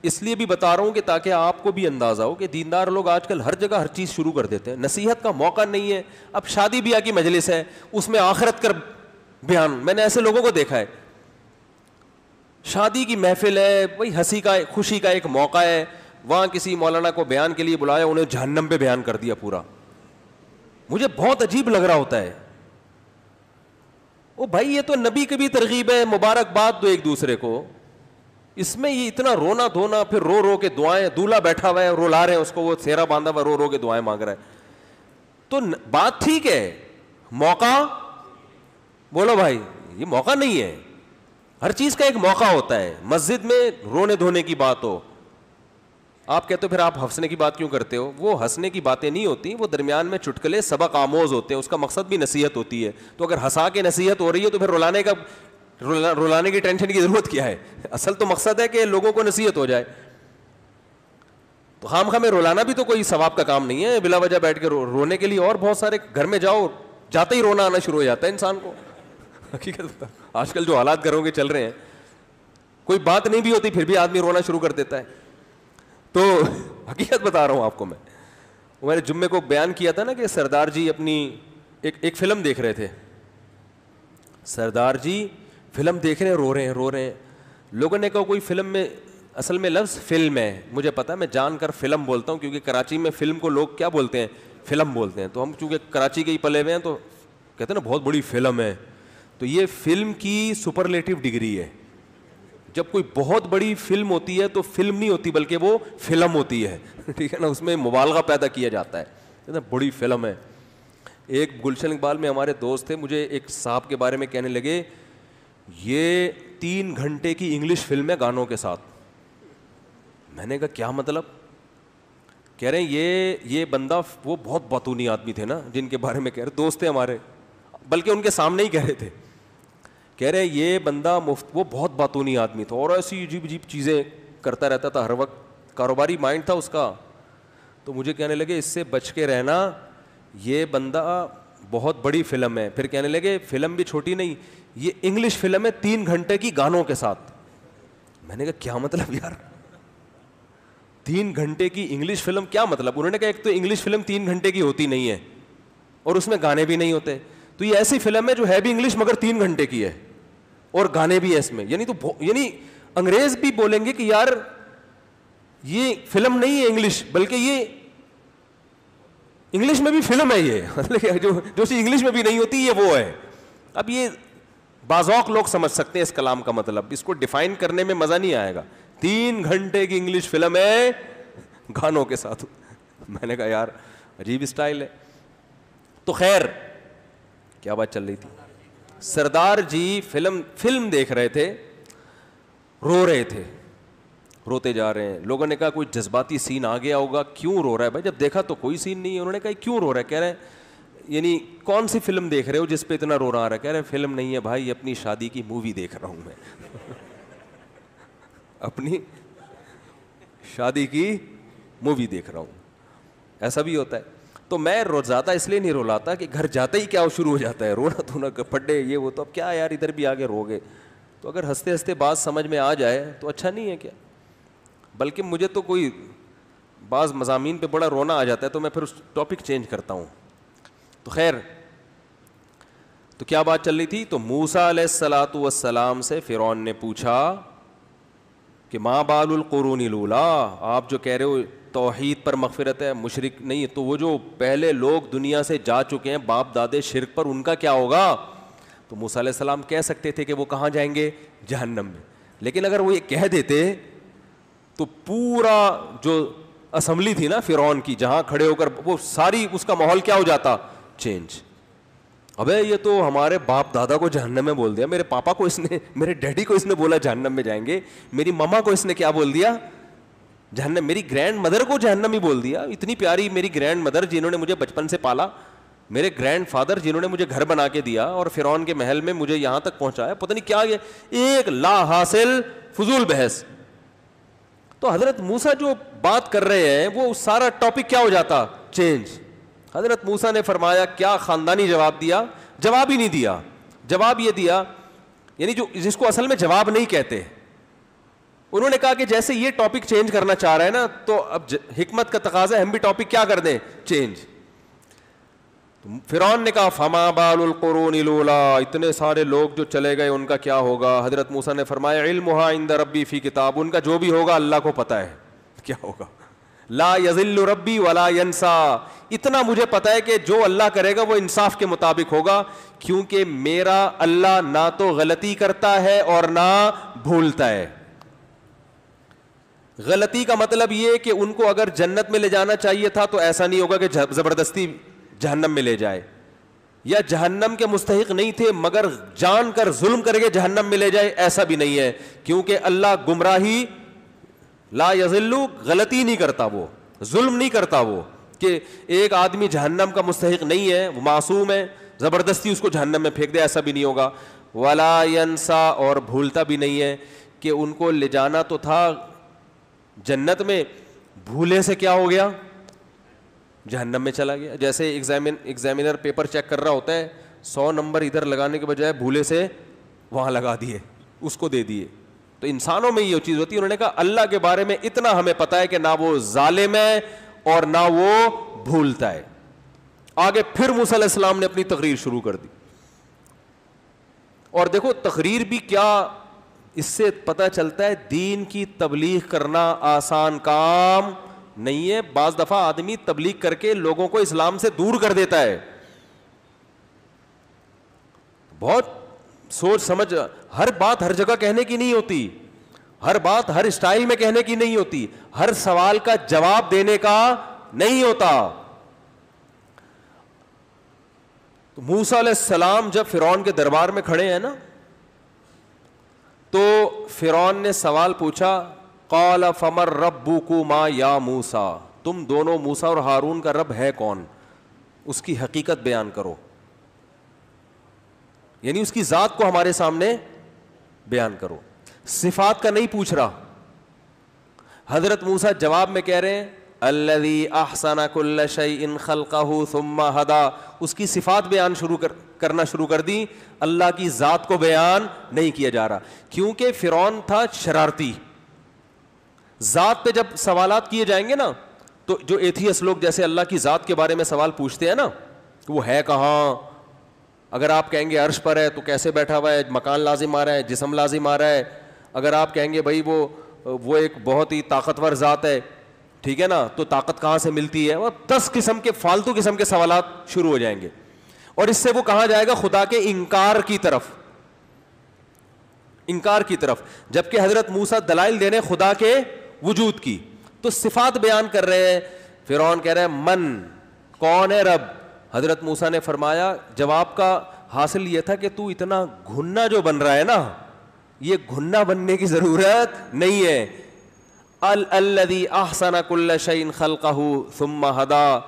Speaker 1: اس لیے بھی بتا رہا ہوں کہ تاکہ آپ کو بھی اندازہ ہو کہ دیندار لوگ آج کل ہر جگہ ہر چیز شروع کر دیتے ہیں. نصیحت کا موقع نہیں ہے. اب شادی بیاہ کی مجلس ہے, اس میں آخرت کر بیان, میں نے ایسے لوگوں کو دیکھا ہے. شادی کی محفل ہے, وہی ہنسی کا خوشی کا ایک موقع ہے, وہاں کسی مولانا کو بیان کے لیے بلایا, انہیں جہنم پہ بیان کر دیا پورا. مجھے بہت عجیب لگ رہا ہوتا ہے. او بھائی یہ تو نبی کی بھی ترغیب ہے, مبارکباد دو ایک دوسرے کو. اس میں یہ اتنا رونا دھونا, پھر رو رو کے دعائیں, دولہا بیٹھا ہوا ہے رولا رہے ہیں اس کو, وہ سہرا باندھا ہوا رو رو کے دعائیں مانگ رہا ہے. تو بات ٹھیک ہے, موقع بولو بھائی, یہ موقع نہیں ہے. ہر چیز کا ایک موقع ہوتا ہے. مسجد میں رونے دھونے کی بات ہو, آپ کہتے ہو پھر آپ ہنسنے کی بات کیوں کرتے ہو؟ وہ ہنسنے کی باتیں نہیں ہوتی, وہ درمیان میں چٹکلے سبق آموز ہوتے ہیں, اس کا مقصد بھی نصیحت ہوتی ہے. تو اگر ہنسا کے نصیحت ہو رہی ہے تو پھر رلانے کی ٹینشن کی ضرورت کیا ہے؟ اصل تو مقصد ہے کہ لوگوں کو نصیحت ہو جائے. تو خام خواہ میں رلانا بھی تو کوئی ثواب کا کام نہیں ہے, بلا وجہ بیٹھ کے رونے کے لیے اور بہت سارے, گھر میں جاؤ جاتے ہی رونا آنا شروع ہو جاتا ہے انسان کو. حقیقت آج کل جو حالات گھروں کے چل رہے ہیں, کوئی بات نہیں بھی ہوتی پھر بھی آدمی رونا شروع کر دیتا ہے. تو حقیقت بتا رہا ہوں آپ کو میں نے جمعے کو بیان کیا تھا نا کہ سردار جی اپنی ایک فلم دیکھ رہے تھے. سردار جی فلم دیکھ رہے ہیں, رو رہے ہیں. لوگوں نے کہا کوئی فلم میں, اصل میں لفظ فلم ہے, مجھے پتا, میں جان کر فلم بولتا ہوں کیونکہ کراچی میں فلم کو لوگ کیا بولتے ہیں, فلم بولتے ہیں. تو ہم چونکہ کراچی کے ہی پلے ہوئے ہیں تو کہتے ہیں نا بہت بڑی فلم ہے. تو یہ فلم کی سپرلیٹو ڈگری ہے. جب کوئی بہت بڑی فلم ہوتی ہے تو فلم نہیں ہوتی بلکہ وہ فلم ہوتی ہے, ٹھیک ہے نا, اس میں مبالغہ پیدا کیا جاتا ہے, کہتے ہیں بڑی فلم ہے. ایک گلشن اقبال میں ہمارے دوست تھے, مجھے ایک صاحب کے بارے میں کہنے لگے یہ 3 گھنٹے کی انگلش فلم ہے گانوں کے ساتھ. میں نے کہا کیا مطلب؟ کہہ رہے ہیں یہ بندہ, وہ بہت باتونی آدمی تھے نا جن کے بارے میں کہہ رہے, دوست تھے ہمارے, بلکہ ان کے سامنے ہی کہہ رہے تھے, کہہ رہے ہیں یہ بندہ وہ بہت باتونی آدمی تھا اور ایسی عجیب عجیب چیزیں کرتا رہتا تھا ہر وقت, کاروباری مائنڈ تھا اس کا. تو مجھے کہنے لگے اس سے بچ کے رہنا, یہ بندہ بہت بڑی فلم ہے. پھر کہنے لگے فلم بھی چھوٹی نہیں, یہ انگلش فلم ہے 3 گھنٹے کی گانوں کے ساتھ. میں نے کہا کیا مطلب یار, 3 گھنٹے کی انگلش فلم کیا مطلب؟ انہوں نے کہا ایک تو انگلش فلم 3 گھنٹے کی ہوتی نہیں ہے اور اس میں گانے بھی نہیں ہوتے, تو یہ ایسی فلم ہے جو ہے بھی انگلش مگر 3 گھنٹے کی ہے اور گانے بھی ہے اس میں. یعنی انگریز بھی بولیں گے کہ یار یہ فلم نہیں ہے انگلش, بلکہ یہ انگلش میں بھی فلم ہے, یہ جو سی انگلش میں بھی نہیں ہوتی یہ وہ ہے. اب یہ بازوق لوگ سمجھ سکتے ہیں اس کلام کا مطلب, اس کو ڈیفائن کرنے میں مزہ نہیں آئے گا. 3 گھنٹے کی انگلش فلم ہے گانوں کے ساتھ. میں نے کہا یار عجیب اسٹائل ہے. تو خیر کیا بات چل رہی تھی؟ سردار جی فلم دیکھ رہے تھے, رو رہے تھے, روتے جا رہے ہیں. لوگوں نے کہا کوئی جذباتی سین آ گیا ہوگا, کیوں رو رہا ہے بھائی؟ جب دیکھا تو کوئی سین نہیں ہے. انہوں نے کہا کیوں رو رہا ہے؟ کہہ رہے ہیں یعنی کون سی فلم دیکھ رہے ہو جس پہ اتنا رو رہا ہے؟ کہہ رہے ہیں فلم نہیں ہے بھائی, اپنی شادی کی مووی دیکھ رہا ہوں میں. اپنی شادی کی مووی دیکھ رہا ہوں. ایسا بھی ہوتا ہے. تو میں زیادہ اس لیے نہیں رولاتا کہ گھر جاتے ہی کیا شروع ہو جاتا ہے رونا دھونا, پڈے یہ وہ, تو اب کیا یار ادھر بھی آگے رو گے. تو اگر ہنستے ہنستے بات سمجھ میں آ جائے تو اچھا نہیں ہے کیا؟ بلکہ مجھے تو کوئی بعض مضامین پہ بڑا رونا آ جاتا ہے تو میں پھر اس ٹاپک چینج کرتا ہوں. تو خیر, تو کیا بات چل رہی تھی؟ تو موسیٰ علیہ الصلاۃ والسلام سے فرعون نے پوچھا کہ ما بال القرون الاولیٰ, آپ جو کہہ رہے ہو توحید پر مغفرت ہے, مشرک نہیں ہے, تو وہ جو پہلے لوگ دنیا سے جا چکے ہیں باپ دادے شرک پر, ان کا کیا ہوگا؟ تو موسیٰ علیہ السلام کہہ سکتے تھے کہ وہ کہاں جائیں گے؟ جہنم میں. لیکن اگر وہ یہ کہہ دیتے تو پورا جو اسمبلی تھی نا فرعون کی, جہاں کھڑے ہو کر وہ ساری, اس کا ماحول کیا ہو جاتا؟ چینج. ابے یہ تو ہمارے باپ دادا کو جہنم میں بول دیا, میرے پاپا کو اس نے, میرے ڈیڈی کو اس نے بولا جہنم میں جائیں گے, میری ماما کو اس نے کیا بول دیا؟ جہنم. میری گرینڈ مدر کو جہنم ہی بول دیا. اتنی پیاری میری گرینڈ مدر جنہوں نے مجھے بچپن سے پالا, میرے گرینڈ فادر جنہوں نے مجھے گھر بنا کے دیا اور فرعون کے محل میں مجھے یہاں تک پہنچایا, پتہ نہیں کیا یہ ایک لا حاصل فضول بحث. تو حضرت موسیٰ جو بات کر رہے ہیں وہ سارا ٹاپک کیا ہو جاتا؟ چینج. حضرت موسیٰ نے فرمایا, کیا خاندانی جواب دیا؟ جواب ہی نہیں دیا. جواب یہ دیا, یعنی جو جس کو اصل میں جواب نہیں کہتے, انہوں نے کہا کہ جیسے یہ ٹاپک چینج کرنا چاہ رہا ہے نا, تو اب حکمت کا تقاضا ہے ہم بھی ٹاپک کیا کر دیں؟ چینج. فرعون نے کہا فما بال القرون الاولیٰ, اتنے سارے لوگ جو چلے گئے ان کا کیا ہوگا؟ حضرت موسیٰ نے فرمایا علمھا عند ربی فی کتاب, ان کا جو بھی ہوگا اللہ کو پتہ ہے کیا ہوگا. لا یضل ربی ولا ینسیٰ, اتنا مجھے پتہ ہے کہ جو اللہ کرے گا وہ انصاف کے مطابق ہوگا, کیونکہ میرا اللہ نہ تو غلطی کرتا ہے اور نہ بھولتا ہے. غلطی کا مطلب یہ کہ ان کو اگر جنت میں لے جانا چاہیے تھا تو ایسا نہیں ہوگا کہ زبردستی جہنم میں لے جائے, یا جہنم کے مستحق نہیں تھے مگر جان کر ظلم کر کے جہنم میں لے جائے, ایسا بھی نہیں ہے, کیونکہ اللہ گمراہی لا یضل, غلطی نہیں کرتا, وہ ظلم نہیں کرتا, وہ کہ ایک آدمی جہنم کا مستحق نہیں ہے, وہ معصوم ہے, زبردستی اس کو جہنم میں پھینک دے, ایسا بھی نہیں ہوگا. ولا ینسیٰ, اور بھولتا بھی نہیں ہے کہ ان کو لے جانا تو تھا جنت میں, بھولے سے کیا ہو گیا؟ جہنم میں چلا گیا. جیسے ایگزامینر پیپر چیک کر رہا ہوتا ہے, 100 نمبر ادھر لگانے کے بجائے بھولے سے وہاں لگا دیے, اس کو دے دیے, تو انسانوں میں یہ چیز ہوتی ہے. انہوں نے کہا اللہ کے بارے میں اتنا ہمیں پتا ہے کہ نہ وہ ظالم ہے اور نہ وہ بھولتا ہے. آگے پھر موسیٰ علیہ السلام نے اپنی تقریر شروع کر دی. اور دیکھو تقریر بھی کیا, اس سے پتہ چلتا ہے دین کی تبلیغ کرنا آسان کام نہیں ہے. بعض دفعہ آدمی تبلیغ کر کے لوگوں کو اسلام سے دور کر دیتا ہے. بہت سوچ سمجھ, ہر بات ہر جگہ کہنے کی نہیں ہوتی, ہر بات ہر اسٹائل میں کہنے کی نہیں ہوتی, ہر سوال کا جواب دینے کا نہیں ہوتا. تو موسیٰ علیہ السلام جب فرعون کے دربار میں کھڑے ہیں نا, تو فرعون نے سوال پوچھا, قال فمن ربکما یا موسیٰ, تم دونوں موسیٰ اور ہارون کا رب ہے کون, اس کی حقیقت بیان کرو. یعنی اس کی ذات کو ہمارے سامنے بیان کرو, صفات کا نہیں پوچھ رہا. حضرت موسیٰ جواب میں کہہ رہے ہیں الذی احسن کل شیء خلقہ ثم ہدی, اس کی صفات بیان کرنا شروع کر دی, اللہ کی ذات کو بیان نہیں کیا جا رہا. کیونکہ فرعون تھا شرارتی. ذات پہ جب سوالات کیے جائیں گے نا, تو جو ایتھیس لوگ جیسے اللہ کی ذات کے بارے میں سوال پوچھتے ہیں نا, وہ ہے کہاں, اگر آپ کہیں گے عرش پر ہے تو کیسے بیٹھا ہوا ہے, مکان لازم آ رہا ہے, جسم لازم آ رہا ہے. اگر آپ کہیں گے بھائی وہ ایک بہت ہی طاقتور ذات ہے, ٹھیک ہے نا, تو طاقت کہاں سے ملتی ہے, وہ 10 قسم کے فالتو قسم کے سوالات شروع ہو جائیں گے. اور اس سے وہ کہاں جائے گا, خدا کے انکار کی طرف, انکار کی طرف. جبکہ حضرت موسیٰ دلائل دینے خدا کے وجود کی, تو صفات بیان کر رہے ہیں. فرعون کہہ رہے ہیں من, کون ہے رب. حضرت موسیٰ نے فرمایا, جواب کا حاصل یہ تھا کہ تو اتنا گھننا جو بن رہا ہے نا, یہ گھننا بننے کی ضرورت نہیں ہے. الذی احسن کل شیء خلقہ ثم ہدی,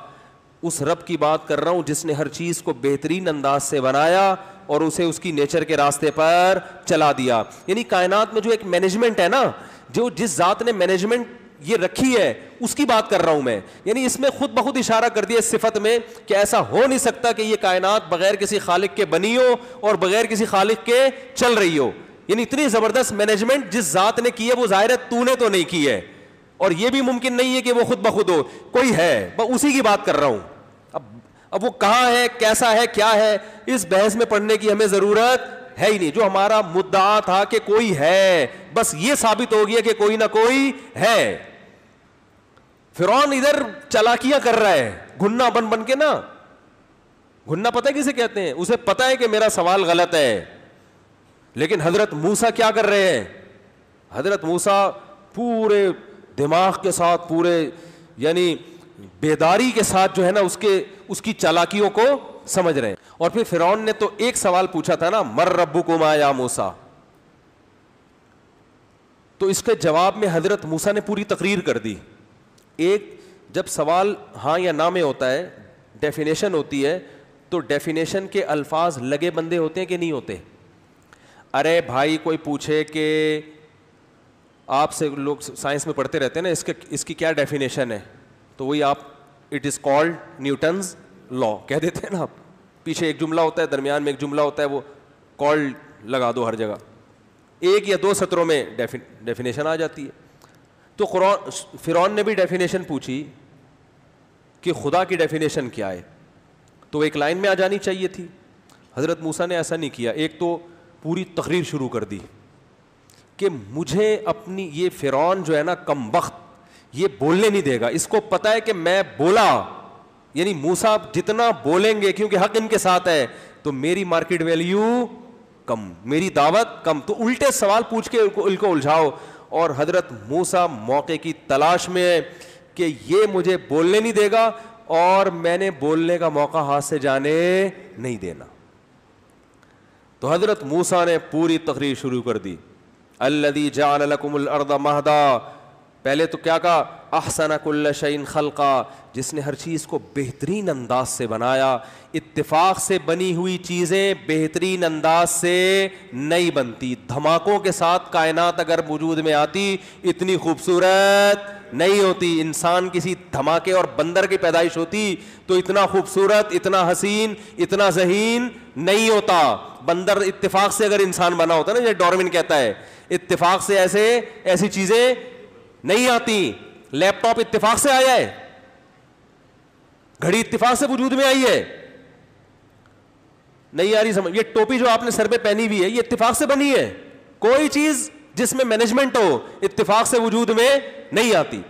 Speaker 1: اس رب کی بات کر رہا ہوں جس نے ہر چیز کو بہترین انداز سے بنایا اور اسے اس کی نیچر کے راستے پر چلا دیا. یعنی کائنات میں جو ایک مینجمنٹ ہے نا, جو جس ذات نے مینجمنٹ یہ رکھی ہے, اس کی بات کر رہا ہوں میں. یعنی اس میں خود بخود اشارہ کر دیا اس صفت میں کہ ایسا ہو نہیں سکتا کہ یہ کائنات بغیر کسی خالق کے بنی ہو اور بغیر کسی خالق کے چل رہی ہو. یعنی اتنی زبردست مینجمنٹ جس ذات نے کی ہے, وہ ظاہر ہے تو نے تو نہیں کی ہے, اور یہ بھی ممکن نہیں ہے کہ وہ خود بخود ہو, کوئی ہے, اسی کی بات کر رہا ہوں. اب وہ کہاں ہے, کیسا ہے, کیا ہے, اس بحث میں پڑھنے کی ہمیں ضرورت ہے ہی نہیں. جو ہمارا مدعا تھا کہ کوئی ہے, بس یہ ثابت ہو گیا کہ کوئی نہ کوئی ہے. فرعون ادھر چالاکیاں کر رہا ہے, گھننا بن بن کے نا. گھننا پتہ ہے کسے کہتے ہیں, اسے پتہ ہے کہ میرا سوال غلط ہے. لیکن حضرت موسیٰ کیا کر رہے ہیں, حضرت موسیٰ پورے دماغ کے ساتھ, پورے یعنی بیداری کے ساتھ جو ہے نا اس کی چالاکیوں کو سمجھ رہے ہیں. اور پھر فرعون نے تو ایک سوال پوچھا تھا نا, من ربکما یا موسیٰ, تو اس کے جواب میں حضرت موسیٰ نے پوری تقریر کر دی. ایک جب سوال ہاں یا نہ میں ہوتا ہے, ڈیفینیشن ہوتی ہے, تو ڈیفینیشن کے الفاظ لگے بندے ہوتے ہیں کہ نہیں ہوتے. ارے بھائی کوئی پوچھے کہ آپ سے, لوگ سائنس میں پڑھتے رہتے ہیں نا, اس کی کیا ڈیفینیشن ہے, تو وہی آپ اٹ از کالڈ نیوٹنز لا کہہ دیتے ہیں نا. آپ پیچھے ایک جملہ ہوتا ہے, درمیان میں ایک جملہ ہوتا ہے, وہ کالڈ لگا دو ہر جگہ, ایک یا دو سطروں میں ڈیفینیشن آ جاتی ہے. تو فرعون نے بھی ڈیفینیشن پوچھی کہ خدا کی ڈیفینیشن کیا ہے, تو ایک لائن میں آ جانی چاہیے تھی. حضرت موسیٰ نے ایسا نہیں کیا, ایک تو پوری تقریر شروع کر دی کہ مجھے اپنی یہ فرعون جو ہے نا کم بخت, یہ بولنے نہیں دے گا. اس کو پتا ہے کہ میں بولا, یعنی موسیٰ جتنا بولیں گے کیونکہ حق ان کے ساتھ ہے, تو میری مارکیٹ ویلیو کم, میری دعوت کم. تو الٹے سوال پوچھ کے ان کو الجھاؤ. اور حضرت موسیٰ موقع کی تلاش میں ہے کہ یہ مجھے بولنے نہیں دے گا اور میں نے بولنے کا موقع ہاتھ سے جانے نہیں دینا. تو حضرت موسیٰ نے پوری تقریر شروع کر دی. الذی جعل لکم الارض مہدا, پہلے تو کیا کہا, احسن کل شیء خلقا, جس نے ہر چیز کو بہترین انداز سے بنایا. اتفاق سے بنی ہوئی چیزیں بہترین انداز سے نہیں بنتی. دھماکوں کے ساتھ کائنات اگر وجود میں آتی اتنی خوبصورت نہیں ہوتی. انسان کسی دھماکے اور بندر کی پیدائش ہوتی تو اتنا خوبصورت, اتنا حسین, اتنا ذہین نہیں ہوتا. بندر اتفاق سے اگر انسان بنا ہوتا نا, جیسے ڈارون کہتا ہے, اتفاق سے ایسی چیزیں نہیں آتی. لیپ ٹاپ اتفاق سے آیا ہے, گھڑی اتفاق سے وجود میں آئی ہے, نہیں آ رہی سمجھ. یہ ٹوپی جو آپ نے سر پہ پہنی ہوئی ہے یہ اتفاق سے بنی ہے. کوئی چیز جس میں مینجمنٹ ہو اتفاق سے وجود میں نہیں آتی.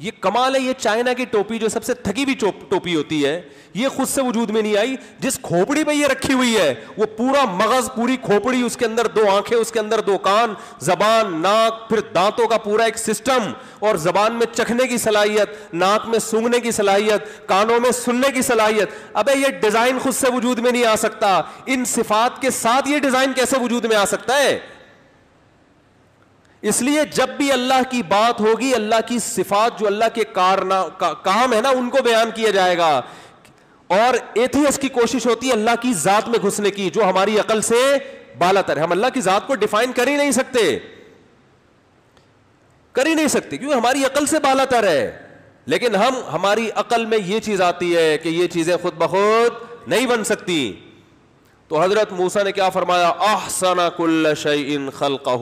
Speaker 1: یہ کمال ہے. یہ چائنا کی ٹوپی جو سب سے تھکی ہوئی ٹوپی ہوتی ہے یہ خود سے وجود میں نہیں آئی. جس کھوپڑی پہ یہ رکھی ہوئی ہے وہ پورا مغز, پوری کھوپڑی, اس کے اندر 2 آنکھیں, اس کے اندر 2 کان, زبان, ناک, پھر دانتوں کا پورا ایک سسٹم, اور زبان میں چکھنے کی صلاحیت, ناک میں سونگھنے کی صلاحیت, کانوں میں سننے کی صلاحیت. ابے یہ ڈیزائن خود سے وجود میں نہیں آ سکتا. ان صفات کے ساتھ یہ ڈیزائن کیسے وجود میں آ سکتا ہے؟ اس لیے جب بھی اللہ کی بات ہوگی, اللہ کی صفات جو اللہ کے کام ہے نا ان کو بیان کیا جائے گا. اور ایتھیسٹ کی کوشش ہوتی ہے اللہ کی ذات میں گھسنے کی جو ہماری عقل سے بالا تر ہے. ہم اللہ کی ذات کو ڈیفائن کر ہی نہیں سکتے کیونکہ ہماری عقل سے بالا تر ہے. لیکن ہماری عقل میں یہ چیز آتی ہے کہ یہ چیزیں خود بخود نہیں بن سکتی. تو حضرت موسیٰ نے کیا فرمایا؟ احسن کل شیء خلقہ.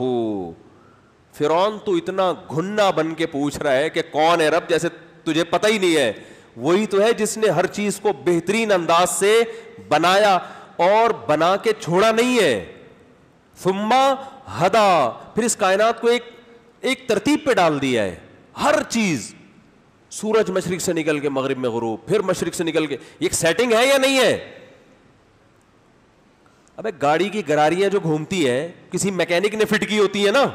Speaker 1: فرعون تو اتنا گھنا بن کے پوچھ رہا ہے کہ کون ہے رب, جیسے تجھے پتہ ہی نہیں ہے. وہی تو ہے جس نے ہر چیز کو بہترین انداز سے بنایا اور بنا کے چھوڑا نہیں ہے. ثم ہدا, پھر اس کائنات کو ایک ترتیب پہ ڈال دیا ہے. ہر چیز, سورج مشرق سے نکل کے مغرب میں غروب, پھر مشرق سے نکل کے, ایک سیٹنگ ہے یا نہیں ہے؟ ابے گاڑی کی گراریاں جو گھومتی ہے کسی میکینک نے فٹ کی ہوتی ہے نا,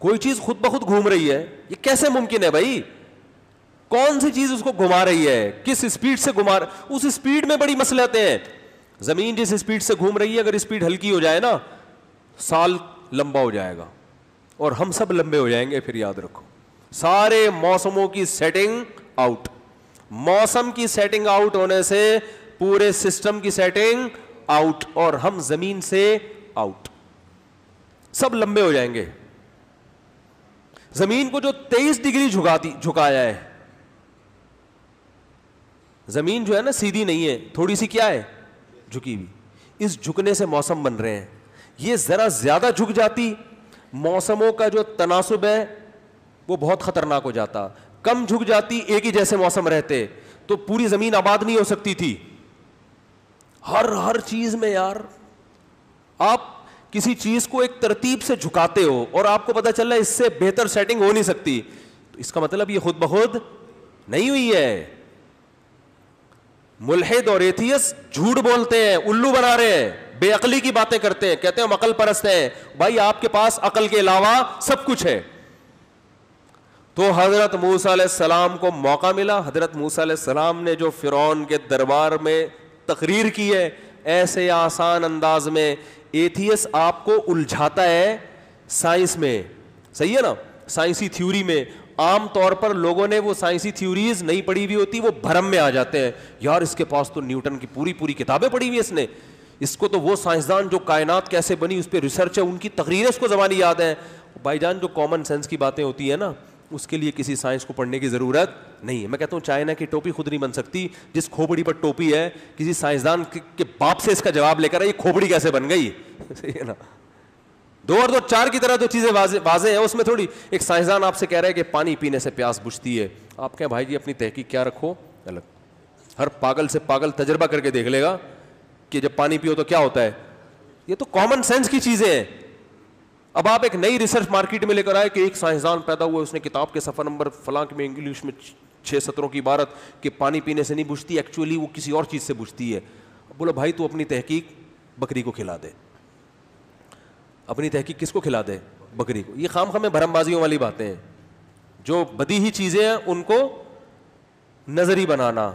Speaker 1: کوئی چیز خود بخود گھوم رہی ہے. یہ کیسے ممکن ہے بھائی؟ کون سی چیز اس کو گھما رہی ہے, کس اسپیڈ سے گھما اس اسپیڈ میں بڑی مسئلے ہیں. زمین جس اسپیڈ سے گھوم رہی ہے اگر اسپیڈ ہلکی ہو جائے نا سال لمبا ہو جائے گا اور ہم سب لمبے ہو جائیں گے. پھر یاد رکھو سارے موسموں کی سیٹنگ آؤٹ, موسم کی سیٹنگ آؤٹ ہونے سے پورے سسٹم کی سیٹنگ آؤٹ, اور ہم زمین سے آؤٹ, سب لمبے ہو جائیں گے. زمین کو جو 23 ڈگری جھکایا ہے, زمین جو ہے نا سیدھی نہیں ہے, تھوڑی سی کیا ہے جھکی ہوئی. اس جھکنے سے موسم بن رہے ہیں. یہ ذرا زیادہ جھک جاتی, موسموں کا جو تناسب ہے وہ بہت خطرناک ہو جاتا. کم جھک جاتی, ایک ہی جیسے موسم رہتے تو پوری زمین آباد نہیں ہو سکتی تھی. ہر چیز میں یار آپ کسی چیز کو ایک ترتیب سے جھکاتے ہو اور آپ کو پتا چل رہا ہے اس سے بہتر سیٹنگ ہو نہیں سکتی, تو اس کا مطلب یہ خود بخود نہیں ہوئی ہے. ملحد اور ایتھیسٹ جھوٹ بولتے ہیں, الو بنا رہے ہیں, بے عقلی کی باتیں کرتے ہیں, کہتے ہیں ہم عقل پرست ہیں. بھائی آپ کے پاس عقل کے علاوہ سب کچھ ہے. تو حضرت موسیٰ علیہ السلام کو موقع ملا. حضرت موسیٰ علیہ السلام نے جو فرعون کے دربار میں تقریر کی ہے ایسے آسان انداز میں, ایتھیسٹ آپ کو الجھاتا ہے سائنس میں, صحیح ہے نا, سائنسی تھیوری میں. عام طور پر لوگوں نے وہ سائنسی تھیوریز نہیں پڑھی ہوئی ہوتی, وہ بھرم میں آ جاتے ہیں, یار اس کے پاس تو نیوٹن کی پوری کتابیں پڑھی ہوئی ہیں, اس کو تو وہ سائنسدان جو کائنات کیسے بنی اس پہ ریسرچ ہے, ان کی تقریریں اس کو زبانی یاد ہیں. بھائی جان جو کامن سینس کی باتیں ہوتی ہیں نا اس کے لیے کسی سائنس کو پڑھنے کی ضرورت نہیں ہے. میں کہتا ہوں چائنا کی ٹوپی خود نہیں بن سکتی. جس کھوپڑی پر ٹوپی ہے کسی سائنسدان کے باپ سے اس کا جواب لے کر یہ کھوپڑی کیسے بن گئی, صحیح ہے نا. 2 اور 2 4 کی طرح جو چیزیں واضح ہیں اس میں تھوڑی. ایک سائنسدان آپ سے کہہ رہا ہے کہ پانی پینے سے پیاس بجھتی ہے, آپ کہیں بھائی جی اپنی تحقیق کیا رکھو الگ. ہر پاگل سے پاگل تجربہ کر کے دیکھ لے گا کہ جب پانی پیو تو کیا ہوتا ہے. یہ تو کامن سینس کی چیزیں ہیں. اب آپ ایک نئی ریسرچ مارکیٹ میں لے کر آئے کہ ایک سائنسدان پیدا ہوا, اس نے کتاب کے صفحہ نمبر فلاں میں انگلش میں 6 سطروں کی عبارت کہ پانی پینے سے نہیں بجھتی, ایکچولی وہ کسی اور چیز سے بجھتی ہے. بولو بھائی تو اپنی تحقیق بکری کو کھلا دے. اپنی تحقیق کس کو کھلا دے؟ بکری کو. یہ خام خامے بھرم بازیوں والی باتیں ہیں. جو بدیہی چیزیں ہیں ان کو نظری بنانا,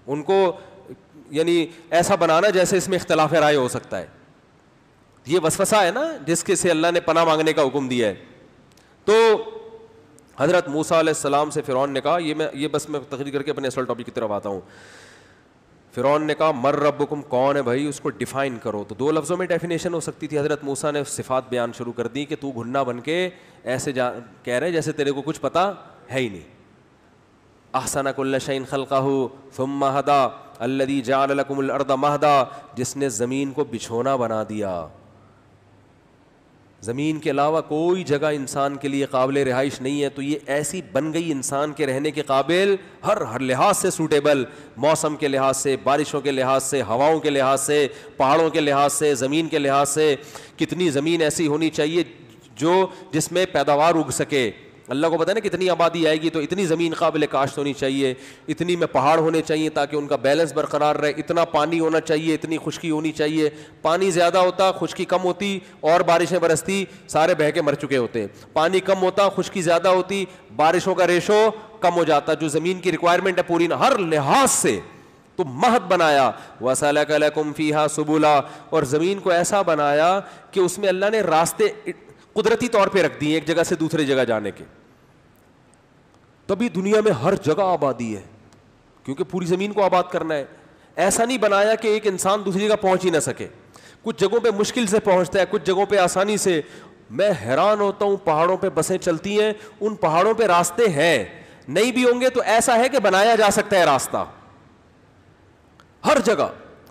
Speaker 1: ان کو یعنی ایسا بنانا جیسے اس میں اختلاف رائے ہو سکتا ہے. یہ وسوسہ ہے نا جس کے سے اللہ نے پناہ مانگنے کا حکم دیا ہے. تو حضرت موسیٰ علیہ السلام سے فرعون نے کہا, یہ بس میں تقریر کر کے اپنے اصل ٹاپک کی طرف آتا ہوں. فرعون نے کہا مر ربکم, کون ہے بھائی, اس کو ڈیفائن کرو. تو 2 لفظوں میں ڈیفینیشن ہو سکتی تھی. حضرت موسیٰ نے صفات بیان شروع کر دی کہ تو گھنا بن کے ایسے کہہ رہے جیسے تیرے کو کچھ پتا ہے ہی نہیں. احسن کل شیء خلقہ ثم ہدا الذی جعل لکم الارض مہدا, جس نے زمین کو بچھونا بنا دیا. زمین کے علاوہ کوئی جگہ انسان کے لیے قابل رہائش نہیں ہے. تو یہ ایسی بن گئی انسان کے رہنے کے قابل, ہر لحاظ سے سوٹیبل, موسم کے لحاظ سے, بارشوں کے لحاظ سے, ہواؤں کے لحاظ سے, پہاڑوں کے لحاظ سے, زمین کے لحاظ سے. کتنی زمین ایسی ہونی چاہیے جس میں پیداوار اگ سکے. اللہ کو پتہ ہے نا کتنی آبادی آئے گی, تو اتنی زمین قابل کاشت ہونی چاہیے, اتنی میں پہاڑ ہونے چاہیے تاکہ ان کا بیلنس برقرار رہے, اتنا پانی ہونا چاہیے, اتنی خشکی ہونی چاہیے. پانی زیادہ ہوتا, خشکی کم ہوتی, اور بارشیں برستی, سارے بہہ کے مر چکے ہوتے. پانی کم ہوتا, خشکی زیادہ ہوتی, بارشوں کا ریشو کم ہو جاتا. جو زمین کی ریکوائرمنٹ ہے پوری ہر لحاظ سے تو مہد بنایا. وَسَلَكَ لَكُمْ فِيهَا سُبُلًا, اور زمین کو ایسا بنایا کہ اس میں اللہ نے راستے قدرتی طور پہ رکھ دیے ایک جگہ سے دوسری جگہ جانے کے. تبھی دنیا میں ہر جگہ آبادی ہے, کیونکہ پوری زمین کو آباد کرنا ہے. ایسا نہیں بنایا کہ ایک انسان دوسری جگہ پہنچ ہی نہ سکے. کچھ جگہوں پہ مشکل سے پہنچتا ہے, کچھ جگہوں پہ آسانی سے. میں حیران ہوتا ہوں, پہاڑوں پہ بسیں چلتی ہیں, ان پہاڑوں پہ راستے ہیں, نہیں بھی ہوں گے تو ایسا ہے کہ بنایا جا سکتا ہے راستہ ہر جگہ.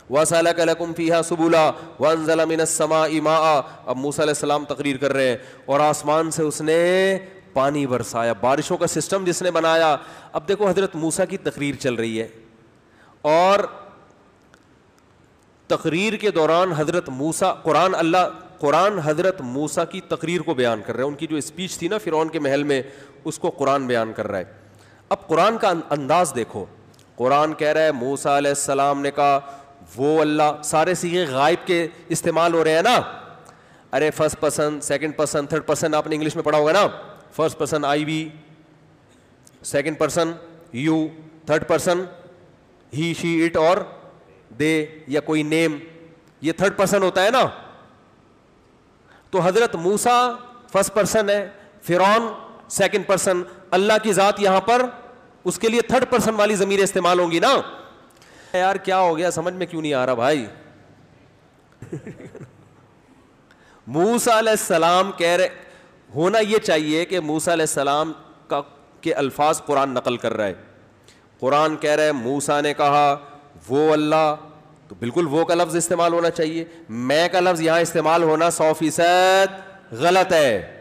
Speaker 1: وَسَلَكَ لَكُمْ فِيهَا سُبُلًا وَأَنزَلَ مِنَ السَّمَاءِ مَاءً. اب موسیٰ علیہ السلام تقریر کر رہے ہیں, اور آسمان سے اس نے پانی برسایا, بارشوں کا سسٹم جس نے بنایا. اب دیکھو حضرت موسیٰ کی تقریر چل رہی ہے, اور تقریر کے دوران حضرت موسیٰ قرآن حضرت موسیٰ کی تقریر کو بیان کر رہا ہے. ان کی جو اسپیچ تھی نا فرعون کے محل میں, اس کو قرآن بیان کر رہا ہے. اب قرآن کا انداز دیکھو. قرآن کہہ رہا ہے موسیٰ علیہ السلام نے کہا وہ اللہ, سارے صیغے غائب کے استعمال ہو رہے ہیں نا. ارے first person, second person, third person آپ نے انگلش میں پڑھا ہوگا نا. First person I we, second person you, third person he she it اور دے, یا کوئی نیم, یہ تھرڈ پرسن ہوتا ہے نا. تو حضرت موسیٰ فرسٹ پرسن ہے, فرعون سیکنڈ پرسن, اللہ کی ذات یہاں پر اس کے لیے تھرڈ پرسن والی ضمیر استعمال ہوں گی نا. یار کیا ہو گیا, سمجھ میں کیوں نہیں آ رہا بھائی. موسیٰ علیہ السلام کہہ رہے, ہونا یہ چاہیے کہ موسیٰ علیہ السلام کے الفاظ قرآن نقل کر رہا ہے. قرآن کہہ رہا ہے موسیٰ نے کہا وہ اللہ, تو بالکل وہ کا لفظ استعمال ہونا چاہیے. میں کا لفظ یہاں استعمال ہونا 100% غلط ہے.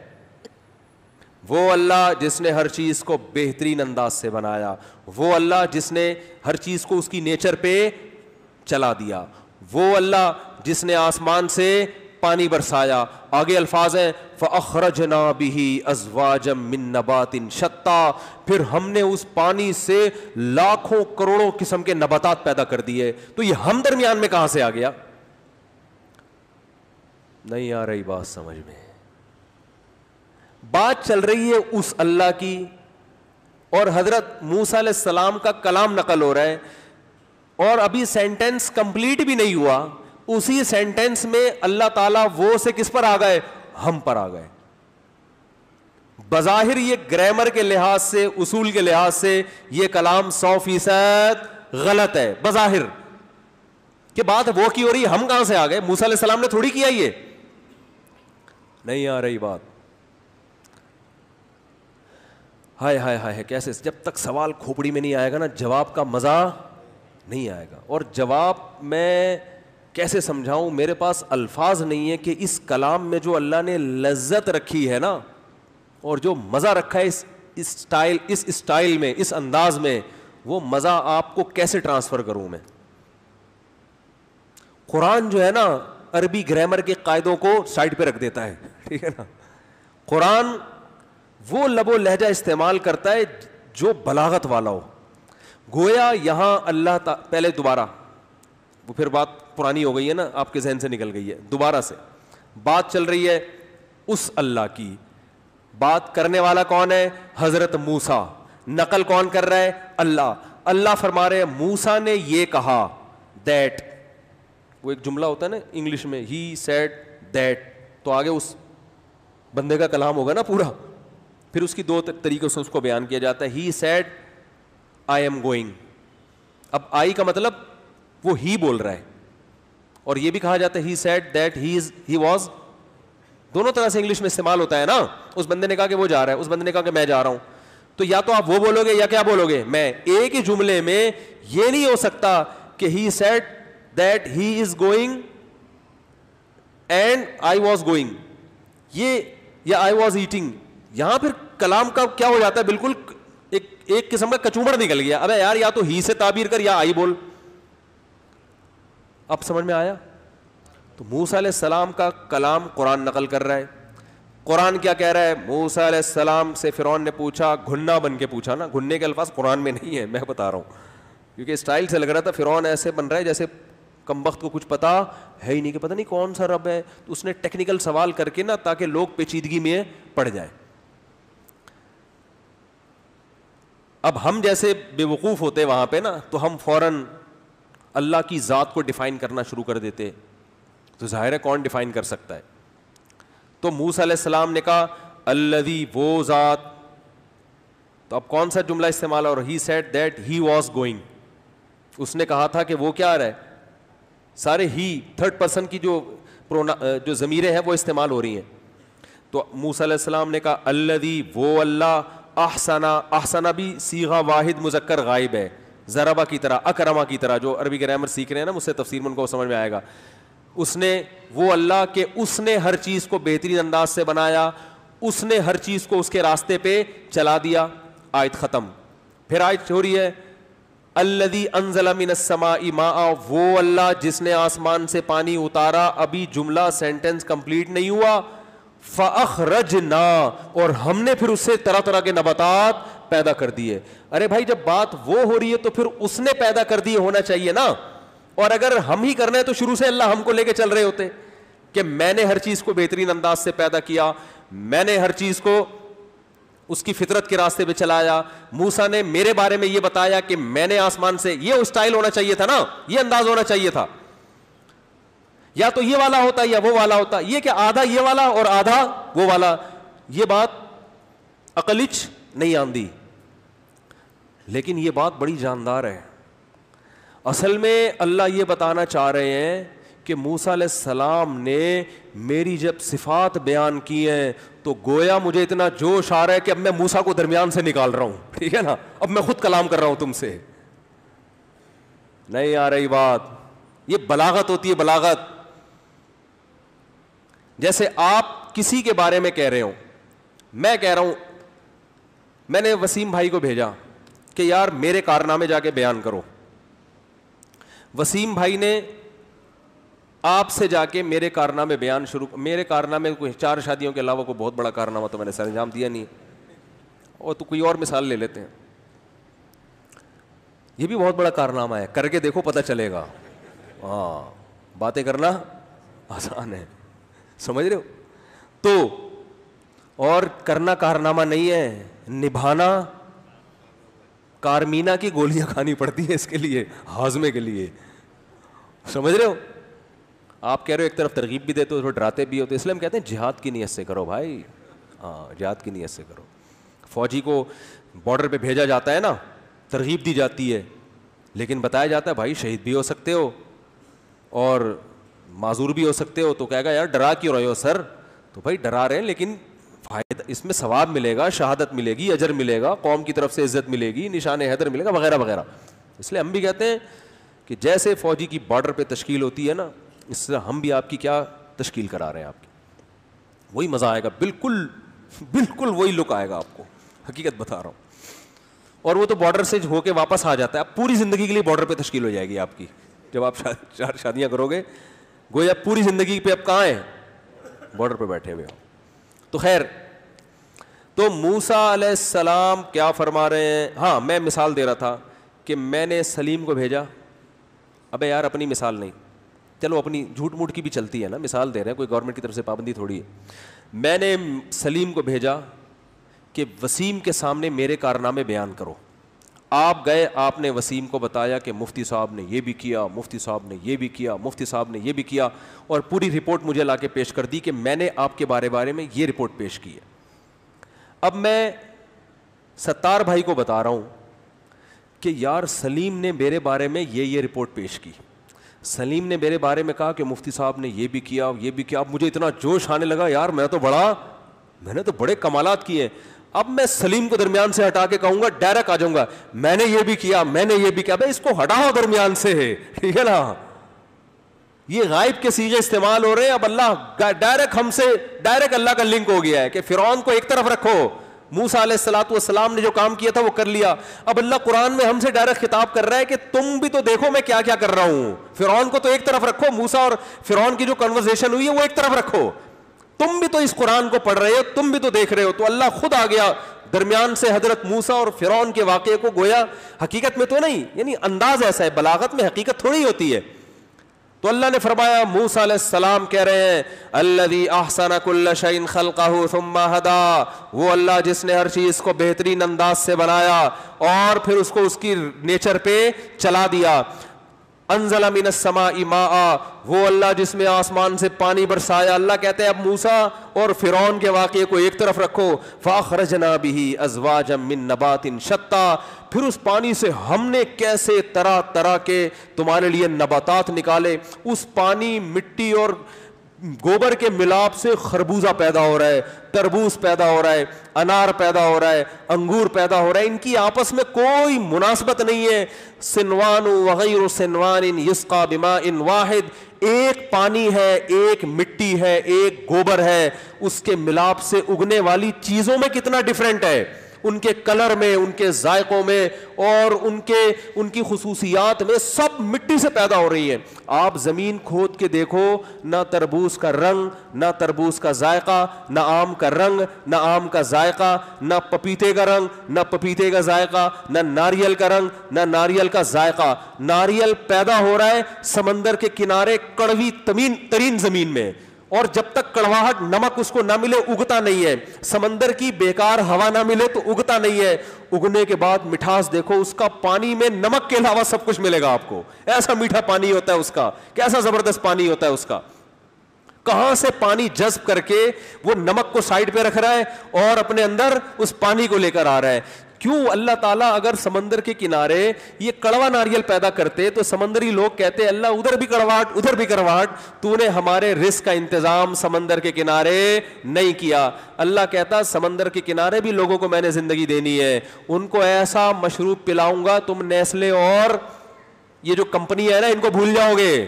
Speaker 1: وہ اللہ جس نے ہر چیز کو بہترین انداز سے بنایا, وہ اللہ جس نے ہر چیز کو اس کی نیچر پہ چلا دیا, وہ اللہ جس نے آسمان سے پانی برسایا. آگے الفاظ ہیں فَأَخْرَجْنَا بِهِ أَزْوَاجًا مِّن نَبَاتٍ شَتَّىٰ, پھر ہم نے اس پانی سے لاکھوں کروڑوں قسم کے نباتات پیدا کر دیے. تو یہ ہم درمیان میں کہاں سے آ گیا؟ نہیں آ رہی بات سمجھ میں. بات چل رہی ہے اس اللہ کی, اور حضرت موسیٰ علیہ السلام کا کلام نقل ہو رہا ہے, اور ابھی سینٹینس کمپلیٹ بھی نہیں ہوا, اسی سینٹینس میں اللہ تعالیٰ وہ سے کس پر آ گئے؟ ہم پر آ گئے. بظاہر یہ گرامر کے لحاظ سے, اصول کے لحاظ سے یہ کلام 100% غلط ہے بظاہر, کہ بات وہ کی ہو رہی ہے, ہم کہاں سے آ گئے؟ موسیٰ علیہ السلام نے تھوڑی کیا. یہ نہیں آ رہی بات. ہائے ہائے ہائے, کیسے جب تک سوال کھوپڑی میں نہیں آئے گا نا, جواب کا مزہ نہیں آئے گا. اور جواب میں کیسے سمجھاؤں, میرے پاس الفاظ نہیں ہے کہ اس کلام میں جو اللہ نے لذت رکھی ہے نا, اور جو مزہ رکھا ہے اس اسٹائل میں, اس انداز میں, وہ مزہ آپ کو کیسے ٹرانسفر کروں میں. قرآن جو ہے نا عربی گرامر کے قاعدوں کو سائڈ پہ رکھ دیتا ہے, ٹھیک ہے نا. قرآن وہ لب و لہجہ استعمال کرتا ہے جو بلاغت والا ہو. گویا یہاں اللہ پہلے دوبارہ, وہ پھر بات پرانی ہو گئی ہے نا, آپ کے ذہن سے نکل گئی ہے, دوبارہ سے بات چل رہی ہے اس اللہ کی. بات کرنے والا کون ہے؟ حضرت موسیٰ. نقل کون کر رہا ہے؟ اللہ. اللہ فرما رہے ہیں موسیٰ نے یہ کہا, دیٹ, وہ ایک جملہ ہوتا ہے نا انگلش میں, ہی سیڈ دیٹ, تو آگے اس بندے کا کلام ہوگا نا پورا, پھر اس کی دو طریقوں سے اس کو بیان کیا جاتا ہے. He said I am going. اب آئی کا مطلب وہ ہی بول رہا ہے, اور یہ بھی کہا جاتا ہے ہی سیڈ دیٹ ہی واز. دونوں طرح سے انگلش میں استعمال ہوتا ہے نا. اس بندے نے کہا کہ وہ جا رہا ہے, اس بندے نے کہا کہ میں جا رہا ہوں. تو یا تو آپ وہ بولو گے یا کیا بولو گے؟ میں. ایک ہی جملے میں یہ نہیں ہو سکتا کہ ہی said that he is going and I was going. یہ یا آئی واز ایٹنگ, یہاں پھر کلام کا کیا ہو جاتا ہے, بالکل ایک قسم کا کچوبڑ نکل گیا. ابے یار یا تو ہی سے تعبیر کر یا آئی بول. اب سمجھ میں آیا؟ تو موسیٰ علیہ السلام کا کلام قرآن نقل کر رہا ہے. قرآن کیا کہہ رہا ہے؟ موسیٰ علیہ السلام سے فرعون نے پوچھا, گھنا بن کے پوچھا نا, گھننے کے الفاظ قرآن میں نہیں ہے, میں بتا رہا ہوں, کیونکہ اسٹائل سے لگ رہا تھا فرعون ایسے بن رہا ہے جیسے کم وقت کو کچھ پتا ہے ہی نہیں, کہ پتہ نہیں کون سا رب ہے. تو اس نے ٹیکنیکل سوال کر کے نا, تاکہ لوگ پیچیدگی میں پڑ جائیں. اب ہم جیسے بے وقوف ہوتے وہاں پہ نا, تو ہم فوراً اللہ کی ذات کو ڈیفائن کرنا شروع کر دیتے. تو ظاہر ہے کون ڈیفائن کر سکتا ہے؟ تو موسیٰ علیہ السلام نے کہا الذی, وہ ذات. تو اب کون سا جملہ استعمال, اور he said that he was going, اس نے کہا تھا کہ وہ کیا رہا ہے, سارے ہی تھرڈ پرسن کی جو ضمیریں ہیں وہ استعمال ہو رہی ہیں. تو موسیٰ علیہ السلام نے کہا الذی, وہ اللہ, احسنا, احسنا بھی صیغہ واحد مذکر غائب ہے, ضربہ کی طرح, اکرما کی طرح. جو عربی گرامر سیکھ رہے ہیں نا مجھ سے تفسیر میں, ان کو سمجھ میں آئے گا. اس نے, وہ اللہ کہ اس نے ہر چیز کو بہترین انداز سے بنایا, اس نے ہر چیز کو اس کے راستے پہ چلا دیا. آیت ختم. پھر آیت ہو رہی ہے الذی انزل من السماء ماء, وہ اللہ جس نے آسمان سے پانی اتارا. ابھی جملہ سینٹنس کمپلیٹ نہیں ہوا. فاخرجنا, اور ہم نے پھر اس سے طرح طرح کے نباتات پیدا کر دیے. ارے بھائی جب بات وہ ہو رہی ہے تو پھر اس نے پیدا کر دیے ہونا چاہیے نا. اور اگر ہم ہی کرنا ہے تو شروع سے اللہ ہم کو لے کے چل رہے ہوتے کہ میں نے ہر چیز کو بہترین انداز سے پیدا کیا, میں نے ہر چیز کو اس کی فطرت کے راستے پہ چلایا. موسیٰ نے میرے بارے میں یہ بتایا کہ میں نے آسمان سے, یہ اسٹائل ہونا چاہیے تھا نا, یہ انداز ہونا چاہیے تھا. یا تو یہ والا ہوتا یا وہ والا ہوتا. یہ کہ آدھا یہ والا اور آدھا وہ والا, یہ بات عقلچ نہیں آندی, لیکن یہ بات بڑی جاندار ہے. اصل میں اللہ یہ بتانا چاہ رہے ہیں کہ موسیٰ علیہ السلام نے میری جب صفات بیان کی ہیں تو گویا مجھے اتنا جوش آ رہا ہے کہ اب میں موسیٰ کو درمیان سے نکال رہا ہوں, ٹھیک ہے نا, اب میں خود کلام کر رہا ہوں تم سے. نہیں آ رہی بات؟ یہ بلاغت ہوتی ہے, بلاغت. جیسے آپ کسی کے بارے میں کہہ رہے ہو, میں کہہ رہا ہوں, میں نے وسیم بھائی کو بھیجا کہ یار میرے کارنامے جا کے بیان کرو. وسیم بھائی نے آپ سے جا کے میرے کارنامے بیان شروع, میرے کارنامے کوئی 4 شادیوں کے علاوہ کوئی بہت بڑا کارنامہ تو میں نے سر انجام دیا نہیں. اور تو کوئی اور مثال لے لیتے ہیں, یہ بھی بہت بڑا کارنامہ ہے, کر کے دیکھو پتہ چلے گا. ہاں, باتیں کرنا آسان ہے, سمجھ رہے ہو؟ تو اور کرنا کارنامہ نہیں ہے, نبھانا کارمینا کی گولیاں کھانی پڑتی ہیں اس کے لیے, ہاضمے کے لیے, سمجھ رہے ہو؟ آپ کہہ رہے ہو ایک طرف ترغیب بھی دیتے ہو, تھوڑا ڈراتے بھی ہو, تو اس لیے ہم کہتے ہیں جہاد کی نیت سے کرو بھائی. ہاں, جہاد کی نیت سے کرو. فوجی کو بارڈر پہ بھیجا جاتا ہے نا, ترغیب دی جاتی ہے, لیکن بتایا جاتا ہے بھائی شہید بھی ہو سکتے ہو اور معذور بھی ہو سکتے ہو. تو کہے گا یار ڈرا کیوں رہے ہو سر؟ تو بھائی ڈرا رہے ہیں لیکن فائدہ اس میں ثواب ملے گا, شہادت ملے گی, اجر ملے گا, قوم کی طرف سے عزت ملے گی, نشان حیدر ملے گا, وغیرہ وغیرہ. اس لیے ہم بھی کہتے ہیں کہ جیسے فوجی کی بارڈر پہ تشکیل ہوتی ہے نا, اس سے ہم بھی آپ کی کیا تشکیل کرا رہے ہیں, آپ کی وہی مزہ آئے گا, بالکل بالکل وہی لک آئے گا آپ کو, حقیقت بتا رہا ہوں. اور وہ تو بارڈر سے ہو کے واپس آ جاتا ہے, اب پوری زندگی کے لیے بارڈر پہ تشکیل ہو جائے گی آپ کی. جب آپ 4 شادیاں کرو گے, گویا پوری زندگی پہ اب کہاں ہیں؟ بارڈر پہ بیٹھے ہوئے ہو. تو خیر, تو موسیٰ علیہ السلام کیا فرما رہے ہیں؟ ہاں, میں مثال دے رہا تھا کہ میں نے سلیم کو بھیجا. ابے یار اپنی مثال نہیں, چلو اپنی جھوٹ موٹ کی بھی چلتی ہے نا, مثال دے رہے ہیں, کوئی گورنمنٹ کی طرف سے پابندی تھوڑی ہے. میں نے سلیم کو بھیجا کہ وسیم کے سامنے میرے کارنامے بیان کرو. آپ گئے, آپ نے وسیم کو بتایا کہ مفتی صاحب نے یہ بھی کیا, مفتی صاحب نے یہ بھی کیا, مفتی صاحب نے یہ بھی کیا, اور پوری رپورٹ مجھے لا کے پیش کر دی کہ میں نے آپ کے بارے میں یہ رپورٹ پیش کی ہے. اب میں ستار بھائی کو بتا رہا ہوں کہ یار سلیم نے میرے بارے میں یہ رپورٹ پیش کی, سلیم نے میرے بارے میں کہا کہ مفتی صاحب نے یہ بھی کیا, یہ بھی کیا. اب مجھے اتنا جوش آنے لگا, یار میں نے تو بڑے کمالات کیے. اب میں سلیم کو درمیان سے ہٹا کے کہوں گا, ڈائریکٹ آ جاؤں گا, میں نے یہ بھی کیا, میں نے یہ بھی کیا. بھائی اس کو ہٹاؤ درمیان سے, ٹھیک ہے نا. یہ غائب کے صیغے استعمال ہو رہے ہیں. اب اللہ ڈائریکٹ ہم سے ڈائریکٹ اللہ کا لنک ہو گیا ہے کہ فرعون کو ایک طرف رکھو, موسیٰ علیہ الصلوۃ والسلام نے جو کام کیا تھا وہ کر لیا. اب اللہ قرآن میں ہم سے ڈائریکٹ خطاب کر رہا ہے کہ تم بھی تو دیکھو میں کیا کیا کر رہا ہوں. فرعون کو تو ایک طرف رکھو, موسیٰ اور فرعون کی جو کنورسیشن ہوئی ہے وہ ایک طرف رکھو, تم بھی تو اس قرآن کو پڑھ رہے ہو, تم بھی تو دیکھ رہے ہو. تو اللہ خود آ گیا درمیان سے حضرت موسیٰ اور فرعون کے واقعے کو, گویا حقیقت میں تو نہیں, یعنی انداز ایسا ہے, بلاغت میں حقیقت تھوڑی ہوتی ہے. تو اللہ نے فرمایا, موسیٰ علیہ السلام کہہ رہے ہیں الذی احسن کل شیء خلقہ ثم ہدی, وہ اللہ جس نے ہر چیز کو بہترین انداز سے بنایا اور پھر اس کو اس کی نیچر پہ چلا دیا. انزل من السماء ماء, وہ اللہ جس میں آسمان سے پانی برسایا. اللہ کہتے ہیں اب موسیٰ اور فرعون کے واقعے کو ایک طرف رکھو, فاخرجنا به ازواجا من نبات شتى, پھر اس پانی سے ہم نے کیسے طرح طرح کے تمہارے لیے نباتات نکالے. اس پانی, مٹی اور گوبر کے ملاپ سے خربوزہ پیدا ہو رہا ہے, تربوز پیدا ہو رہا ہے, انار پیدا ہو رہا ہے, انگور پیدا ہو رہا ہے, ان کی آپس میں کوئی مناسبت نہیں ہے. سنوان وغیر سنوان یسقى بماء واحد, ایک پانی ہے, ایک مٹی ہے, ایک گوبر ہے, اس کے ملاپ سے اگنے والی چیزوں میں کتنا ڈفرینٹ ہے, ان کے کلر میں, ان کے ذائقوں میں اور ان کی خصوصیات میں, سب مٹی سے پیدا ہو رہی ہیں. آپ زمین کھود کے دیکھو, نہ تربوز کا رنگ, نہ تربوز کا ذائقہ, نہ آم کا رنگ, نہ آم کا ذائقہ, نہ پپیتے کا رنگ, نہ پپیتے کا ذائقہ, نہ ناریل کا رنگ, نہ ناریل کا ذائقہ. ناریل پیدا ہو رہا ہے سمندر کے کنارے کڑوی ترین زمین میں, اور جب تک کڑواہٹ نمک اس کو نہ ملے اگتا نہیں ہے. سمندر کی بیکار ہوا نہ ملے تو اگتا نہیں ہے. اگنے کے بعد مٹھاس دیکھو اس کا, پانی میں نمک کے علاوہ سب کچھ ملے گا آپ کو. ایسا میٹھا پانی ہوتا ہے اس کا, کیسا زبردست پانی ہوتا ہے اس کا. کہاں سے پانی جذب کر کے وہ نمک کو سائڈ پہ رکھ رہا ہے اور اپنے اندر اس پانی کو لے کر آ رہا ہے. کیوں اللہ تعالیٰ اگر سمندر کے کنارے یہ کڑوا ناریل پیدا کرتے تو سمندری لوگ کہتے اللہ ادھر بھی کڑواہٹ ادھر بھی کڑواہٹ, تو نے ہمارے رزق کا انتظام سمندر کے کنارے نہیں کیا. اللہ کہتا سمندر کے کنارے بھی لوگوں کو میں نے زندگی دینی ہے, ان کو ایسا مشروب پلاؤں گا تم نیسلے اور یہ جو کمپنی ہے نا ان کو بھول جاؤ گے.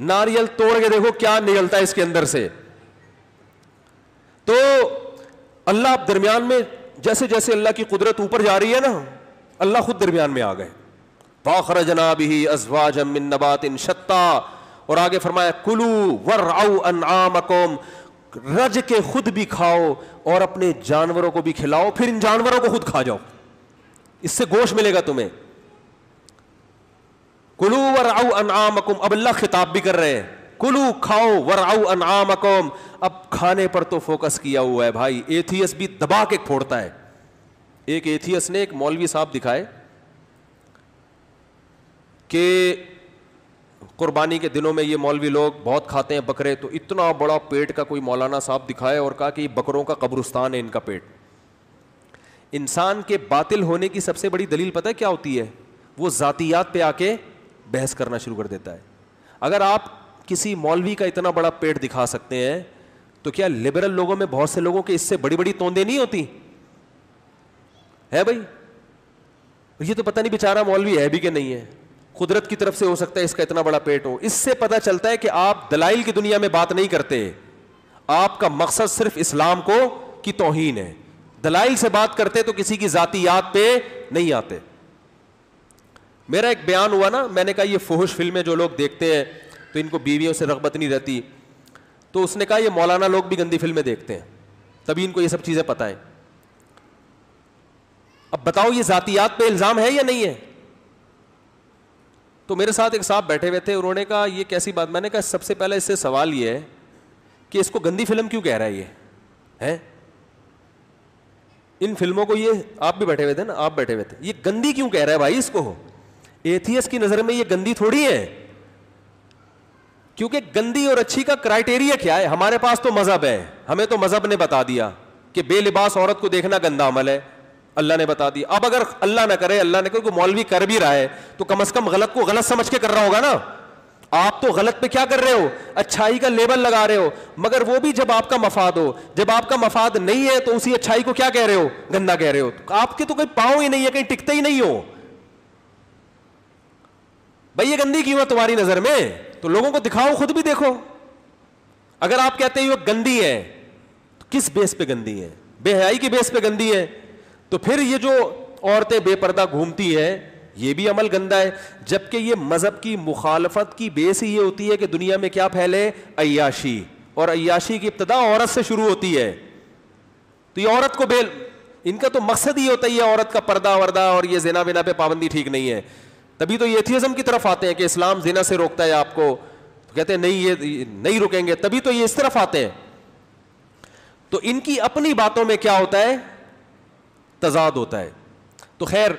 Speaker 1: ناریل توڑ کے دیکھو کیا نکلتا ہے اس کے اندر سے. تو اللہ درمیان میں جیسے جیسے اللہ کی قدرت اوپر جا رہی ہے نا, اللہ خود درمیان میں آ گئے. فاخرجنا به ازواجا من نبات شتى, اور آگے فرمایا کلوا ورعوا انعامکم, رج کے خود بھی کھاؤ اور اپنے جانوروں کو بھی کھلاؤ, پھر ان جانوروں کو خود کھا جاؤ, اس سے گوشت ملے گا تمہیں. کلوا ورعوا انعامکم, اب اللہ خطاب بھی کر رہے ہیں, کلو کھاؤ ورعوا انعامکم. اب کھانے پر تو فوکس کیا ہوا ہے بھائی. ایتھیس بھی دبا کے پھوڑتا ہے. ایک ایتھیس نے ایک مولوی صاحب دکھائے کہ قربانی کے دنوں میں یہ مولوی لوگ بہت کھاتے ہیں بکرے, تو اتنا بڑا پیٹ کا کوئی مولانا صاحب دکھائے اور کہا کہ یہ بکروں کا قبرستان ہے ان کا پیٹ. انسان کے باطل ہونے کی سب سے بڑی دلیل پتہ ہے کیا ہوتی ہے؟ وہ ذاتیات پہ آ کے بحث کرنا شروع کر دیتا ہے. اگر آپ کسی مولوی کا اتنا بڑا پیٹ دکھا سکتے ہیں تو کیا لبرل لوگوں میں بہت سے لوگوں کے اس سے بڑی بڑی توندیں نہیں ہوتی ہے بھائی؟ یہ تو پتہ نہیں بیچارہ مولوی ہے بھی کہ نہیں ہے, قدرت کی طرف سے ہو سکتا ہے اس کا اتنا بڑا پیٹ ہو. اس سے پتہ چلتا ہے کہ آپ دلائل کی دنیا میں بات نہیں کرتے, آپ کا مقصد صرف اسلام کو کی توہین ہے. دلائل سے بات کرتے تو کسی کی ذاتیات پہ نہیں آتے. میرا ایک بیان ہوا نا, میں نے کہا یہ فحش فلمیں جو لوگ دیکھتے ہیں تو ان کو بیویوں سے رغبت نہیں رہتی, تو اس نے کہا یہ مولانا لوگ بھی گندی فلمیں دیکھتے ہیں تبھی ان کو یہ سب چیزیں پتہ ہیں. اب بتاؤ یہ ذاتیات پہ الزام ہے یا نہیں ہے؟ تو میرے ساتھ ایک صاحب بیٹھے ہوئے تھے, انہوں نے کہا یہ کیسی بات. میں نے کہا سب سے پہلے اس سے سوال یہ ہے کہ اس کو گندی فلم کیوں کہہ رہا ہے یہ ہے؟ ان فلموں کو, یہ آپ بھی بیٹھے ہوئے تھے نا, آپ بیٹھے ہوئے تھے, یہ گندی کیوں کہہ رہا ہے بھائی اس کو؟ ایتھیس کی نظر میں یہ گندی تھوڑی ہے, کیونکہ گندی اور اچھی کا کرائٹیریا کیا ہے؟ ہمارے پاس تو مذہب ہے, ہمیں تو مذہب نے بتا دیا کہ بے لباس عورت کو دیکھنا گندا عمل ہے, اللہ نے بتا دیا. اب اگر اللہ نہ کرے, اللہ نے کوئی مولوی کر بھی رہا ہے تو کم از کم غلط کو غلط سمجھ کے کر رہا ہوگا نا. آپ تو غلط پہ کیا کر رہے ہو؟ اچھائی کا لیبل لگا رہے ہو, مگر وہ بھی جب آپ کا مفاد ہو. جب آپ کا مفاد نہیں ہے تو اسی اچھائی کو کیا کہہ رہے ہو؟ گندا کہہ رہے ہو. آپ کے تو کوئی پاؤں ہی نہیں ہے, کہیں ٹکتے ہی نہیں ہو. بھائی یہ گندی کیوں ہے تمہاری نظر میں؟ تو لوگوں کو دکھاؤ, خود بھی دیکھو. اگر آپ کہتے ہیں یہ گندی ہے تو کس بیس پہ گندی ہے؟ بے حیائی کی بیس پہ گندی ہے. تو پھر یہ جو عورتیں بے پردہ گھومتی ہیں یہ بھی عمل گندا ہے. جبکہ یہ مذہب کی مخالفت کی بیس ہی یہ ہوتی ہے کہ دنیا میں کیا پھیلے؟ عیاشی. اور عیاشی کی ابتدا عورت سے شروع ہوتی ہے. تو یہ عورت کو ان کا تو مقصد ہی ہوتا ہے یہ عورت کا پردہ وردہ اور یہ زنا بنا پہ پابندی ٹھیک نہیں ہے. تبھی تو یہ ایتھیزم کی طرف آتے ہیں کہ اسلام زنا سے روکتا ہے آپ کو, تو کہتے ہیں نہیں یہ نہیں رکیں گے. تبھی تو یہ اس طرف آتے ہیں. تو ان کی اپنی باتوں میں کیا ہوتا ہے؟ تضاد ہوتا ہے. تو خیر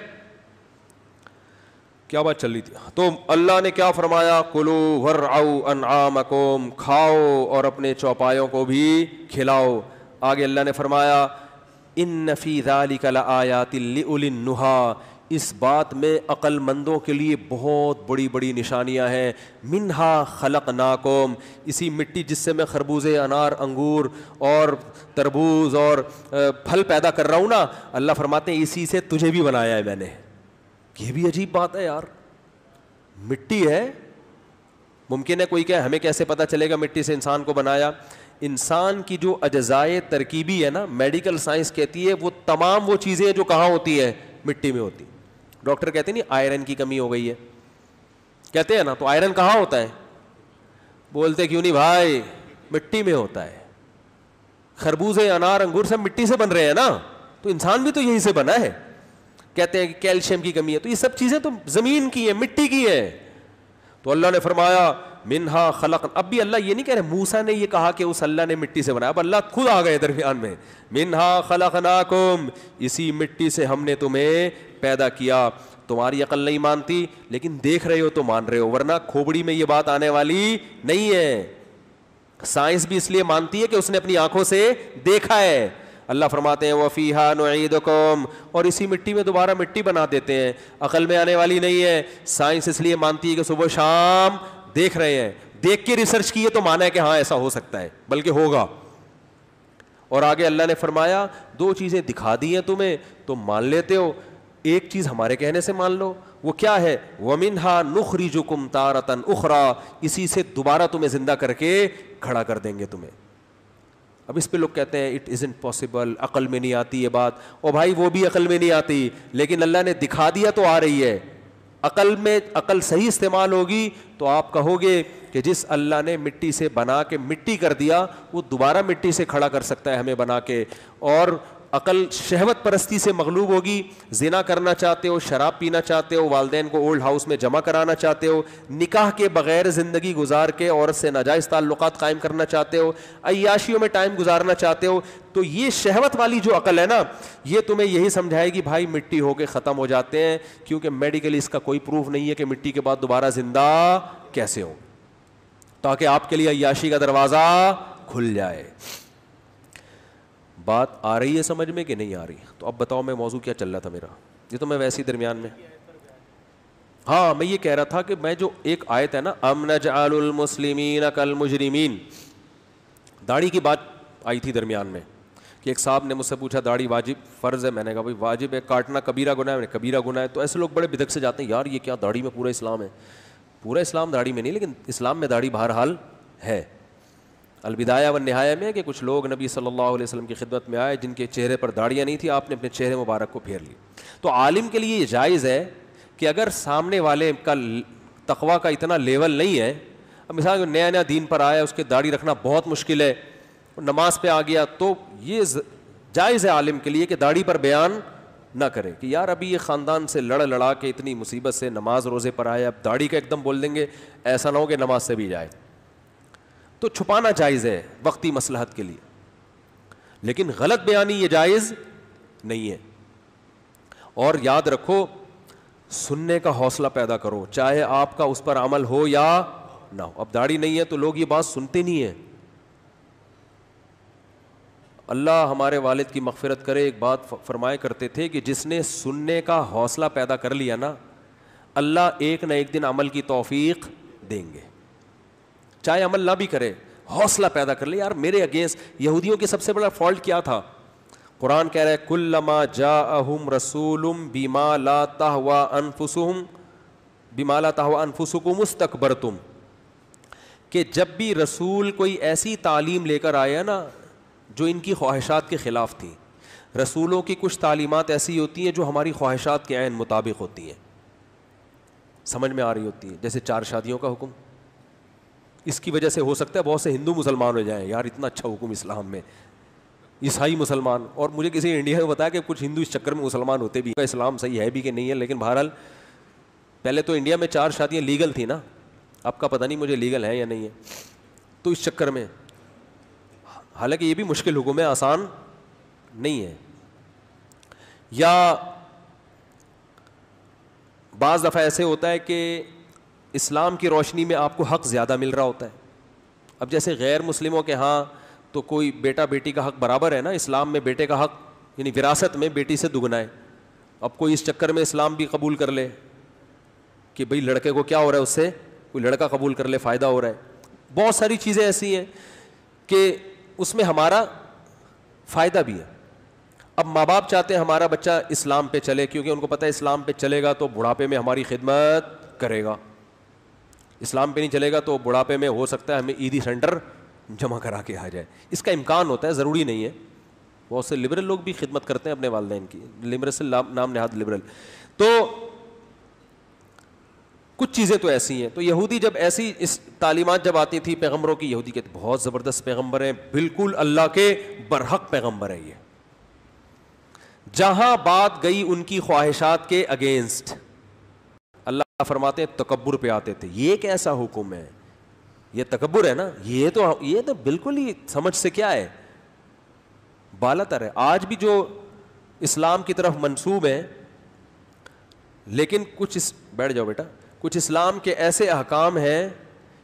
Speaker 1: کیا بات چل رہی تھی؟ تو اللہ نے کیا فرمایا؟ کلو ورعوا انعامکم, کھاؤ اور اپنے چوپایوں کو بھی کھلاؤ. آگے اللہ نے فرمایا ان فی ذلک لآیات لأولی النہی, اس بات میں عقل مندوں کے لیے بہت بڑی بڑی نشانیاں ہیں. منہا خلقناکم, اسی مٹی جس سے میں خربوزے, انار, انگور اور تربوز اور پھل پیدا کر رہا ہوں نا, اللہ فرماتے ہیں اسی سے تجھے بھی بنایا ہے میں نے. یہ بھی عجیب بات ہے یار, مٹی ہے. ممکن ہے کوئی کہ ہمیں کیسے پتہ چلے گا مٹی سے انسان کو بنایا؟ انسان کی جو اجزائے ترکیبی ہے نا, میڈیکل سائنس کہتی ہے وہ تمام وہ چیزیں جو کہاں ہوتی ہے؟ مٹی میں ہوتی. ڈاکٹر کہتے ہیں نہیں آئرن کی کمی ہو گئی ہے, کہتے ہیں نا, تو آئرن کہاں ہوتا ہے؟ بولتے کیوں نہیں بھائی, مٹی میں ہوتا ہے. خربوزے, انار, انگور سب مٹی سے بن رہے ہیں نا, تو انسان بھی تو یہی سے بنا ہے. کہتے ہیں کہ کیلشیم کی کمی ہے, تو یہ سب چیزیں تو زمین کی ہیں, مٹی کی ہے. تو اللہ نے فرمایا منہا خلق. اب بھی اللہ یہ نہیں کہہ رہے موسیٰ نے یہ کہا کہ اس اللہ نے مٹی سے بنایا, اب اللہ خود آ گئے درمیان میں. منہا خلقناکم, اسی مٹی سے ہم نے تمہیں پیدا کیا. تمہاری عقل نہیں مانتی لیکن دیکھ رہے ہو تو مان رہے ہو, ورنہ کھوپڑی میں یہ بات آنے والی نہیں ہے. سائنس بھی اس لیے مانتی ہے کہ اس نے اپنی آنکھوں سے دیکھا ہے. اللہ فرماتے ہیں وَفِيهَا نُعِيدُكُمْ, اور اسی مٹی میں دوبارہ مٹی بنا دیتے ہیں. عقل میں آنے والی نہیں ہے. سائنس اس لیے مانتی ہے کہ صبح شام دیکھ رہے ہیں, دیکھ کے ریسرچ کیے تو مانا ہے کہ ہاں ایسا ہو سکتا ہے, بلکہ ہوگا. اور آگے اللہ نے فرمایا دو چیزیں دکھا دی ہیں تمہیں تو مان لیتے ہو, ایک چیز ہمارے کہنے سے مان لو. وہ کیا ہے؟ وَمِنْهَا نُخْرِجُكُمْ تَارَةً أُخْرَى, اسی سے دوبارہ تمہیں زندہ کر کے کھڑا کر دیں گے تمہیں. اب اس پہ لوگ کہتے ہیں اٹ ازنٹ پاسبل, عقل میں نہیں آتی یہ بات. او بھائی وہ بھی عقل میں نہیں آتی, لیکن اللہ نے دکھا دیا تو آ رہی ہے. عقل صحیح استعمال ہوگی تو آپ کہو گے کہ جس اللہ نے مٹی سے بنا کے مٹی کر دیا وہ دوبارہ مٹی سے کھڑا کر سکتا ہے ہمیں بنا کے. اور عقل شہوت پرستی سے مغلوب ہوگی. زنا کرنا چاہتے ہو, شراب پینا چاہتے ہو, والدین کو اولڈ ہاؤس میں جمع کرانا چاہتے ہو, نکاح کے بغیر زندگی گزار کے عورت سے ناجائز تعلقات قائم کرنا چاہتے ہو, عیاشیوں میں ٹائم گزارنا چاہتے ہو, تو یہ شہوت والی جو عقل ہے نا یہ تمہیں یہی سمجھائے گی بھائی مٹی ہو کے ختم ہو جاتے ہیں, کیونکہ میڈیکلی اس کا کوئی پروف نہیں ہے کہ مٹی کے بعد دوبارہ زندہ کیسے ہو, تاکہ آپ کے لیے عیاشی کا دروازہ کھل جائے. بات آ رہی ہے سمجھ میں کہ نہیں آ رہی؟ تو اب بتاؤ میں موضوع کیا چل رہا تھا میرا, یہ تو میں ویسے ہی درمیان میں. ہاں میں یہ کہہ رہا تھا کہ میں جو ایک آیت ہے نا ام نجعل المسلمین کالمجرمین, داڑھی کی بات آئی تھی درمیان میں کہ ایک صاحب نے مجھ سے پوچھا داڑھی واجب فرض ہے؟ میں نے کہا بھائی واجب ہے, کاٹنا کبیرہ گناہ ہے. کبیرہ گناہ ہے تو ایسے لوگ بڑے بدعت سے جاتے ہیں یار یہ کیا داڑھی میں پورا اسلام ہے. پورا اسلام داڑھی میں نہیں, لیکن اسلام میں داڑھی بہرحال ہے. البدایہ والنہایہ میں کہ کچھ لوگ نبی صلی اللہ علیہ وسلم کی خدمت میں آئے جن کے چہرے پر داڑیاں نہیں تھی, آپ نے اپنے چہرے مبارک کو پھیر لی. تو عالم کے لیے یہ جائز ہے کہ اگر سامنے والے کا تقویٰ کا اتنا لیول نہیں ہے, اب مثال نیا نیا دین پر آیا اس کے داڑھی رکھنا بہت مشکل ہے, نماز پہ آ گیا, تو یہ جائز ہے عالم کے لیے کہ داڑھی پر بیان نہ کرے کہ یار ابھی یہ خاندان سے لڑا کے اتنی مصیبت سے نماز روزے پر آیا, اب داڑھی کا ایک دم بول دیں گے, ایسا نہ ہو کہ نماز سے بھی جائے. تو چھپانا جائز ہے وقتی مصلحت کے لیے, لیکن غلط بیانی یہ جائز نہیں ہے. اور یاد رکھو سننے کا حوصلہ پیدا کرو, چاہے آپ کا اس پر عمل ہو یا نہ ہو. اب داڑھی نہیں ہے تو لوگ یہ بات سنتے نہیں ہیں. اللہ ہمارے والد کی مغفرت کرے, ایک بات فرمائے کرتے تھے کہ جس نے سننے کا حوصلہ پیدا کر لیا نا, اللہ ایک نہ ایک دن عمل کی توفیق دیں گے, چاہے عمل نہ بھی کرے, حوصلہ پیدا کر لے. یار میرے اگینسٹ یہودیوں کے سب سے بڑا فالٹ کیا تھا؟ قرآن کہہ رہا ہے کلما جاءہم رسول بما لا تہوی انفسکم استکبرتم. کہ جب بھی رسول کوئی ایسی تعلیم لے کر آیا نا جو ان کی خواہشات کے خلاف تھی. رسولوں کی کچھ تعلیمات ایسی ہوتی ہیں جو ہماری خواہشات کے عین مطابق ہوتی ہیں, سمجھ میں آ رہی ہوتی ہیں. جیسے 4 شادیوں کا حکم, اس کی وجہ سے ہو سکتا ہے بہت سے ہندو مسلمان ہو جائیں, یار اتنا اچھا حکم اسلام میں, عیسائی مسلمان. اور مجھے کسی انڈیا میں بتایا کہ کچھ ہندو اس چکر میں مسلمان ہوتے بھی, اسلام صحیح ہے بھی کہ نہیں ہے, لیکن بہرحال پہلے تو انڈیا میں 4 شادیاں لیگل تھی نا, آپ کا پتہ نہیں مجھے لیگل ہے یا نہیں ہے. تو اس چکر میں, حالانکہ یہ بھی مشکل حکم ہے, آسان نہیں ہے. یا بعض دفعہ ایسے ہوتا ہے کہ اسلام کی روشنی میں آپ کو حق زیادہ مل رہا ہوتا ہے. اب جیسے غیر مسلموں کے ہاں تو کوئی بیٹا بیٹی کا حق برابر ہے نا, اسلام میں بیٹے کا حق یعنی وراثت میں بیٹی سے دگنا ہے. اب کوئی اس چکر میں اسلام بھی قبول کر لے کہ بھئی لڑکے کو کیا ہو رہا ہے, اس سے کوئی لڑکا قبول کر لے فائدہ ہو رہا ہے. بہت ساری چیزیں ایسی ہیں کہ اس میں ہمارا فائدہ بھی ہے. اب ماں باپ چاہتے ہیں ہمارا بچہ اسلام پہ چلے, کیونکہ ان کو پتہ ہے اسلام پہ چلے گا تو بڑھاپے میں ہماری خدمت کرے گا. اسلام پہ نہیں چلے گا تو بڑھاپے میں ہو سکتا ہے ہمیں عیدی سینٹر جمع کرا کے آ جائے. اس کا امکان ہوتا ہے, ضروری نہیں ہے. بہت سے لبرل لوگ بھی خدمت کرتے ہیں اپنے والدین کی, لبرل سے نام نہاد لبرل. تو کچھ چیزیں تو ایسی ہیں. تو یہودی جب ایسی اس تعلیمات جب آتی تھی پیغمبروں کی, یہودی کے بہت زبردست پیغمبر ہیں, بالکل اللہ کے برحق پیغمبر ہیں یہ. جہاں بات گئی ان کی خواہشات کے اگینسٹ, اللہ فرماتے ہیں تکبر پہ آتے تھے. یہ کیسا حکم ہے, یہ تکبر ہے نا, یہ تو بالکل ہی سمجھ سے کیا ہے, بالا تر ہے. آج بھی جو اسلام کی طرف منسوب ہیں, لیکن بیٹھ جاؤ بیٹا, کچھ اسلام کے ایسے احکام ہیں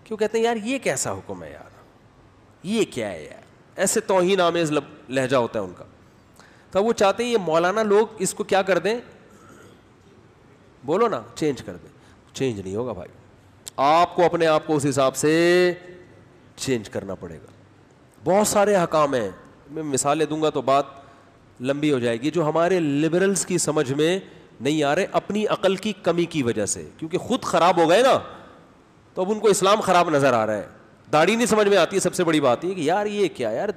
Speaker 1: کہ وہ کہتے ہیں یار یہ کیسا حکم ہے, یار یہ کیا ہے یار, ایسے توہین آمیز لہجہ ہوتا ہے ان کا. تو وہ چاہتے ہیں یہ مولانا لوگ اس کو کیا کر دیں, بولو نا, چینج کر دیں. چینج نہیں ہوگا بھائی, آپ کو اپنے آپ کو اس حساب سے چینج کرنا پڑے گا. بہت سارے احکام ہیں, میں مثالیں دوں گا تو بات لمبی ہو جائے گی, جو ہمارے لبرلز کی سمجھ میں نہیں آ رہے اپنی عقل کی کمی کی وجہ سے, کیونکہ خود خراب ہو گئے نا, تو اب ان کو اسلام خراب نظر آ رہا ہے. داڑھی نہیں سمجھ میں آتی ہے, سب سے بڑی بات یہ کہ یار یہ کیا یار,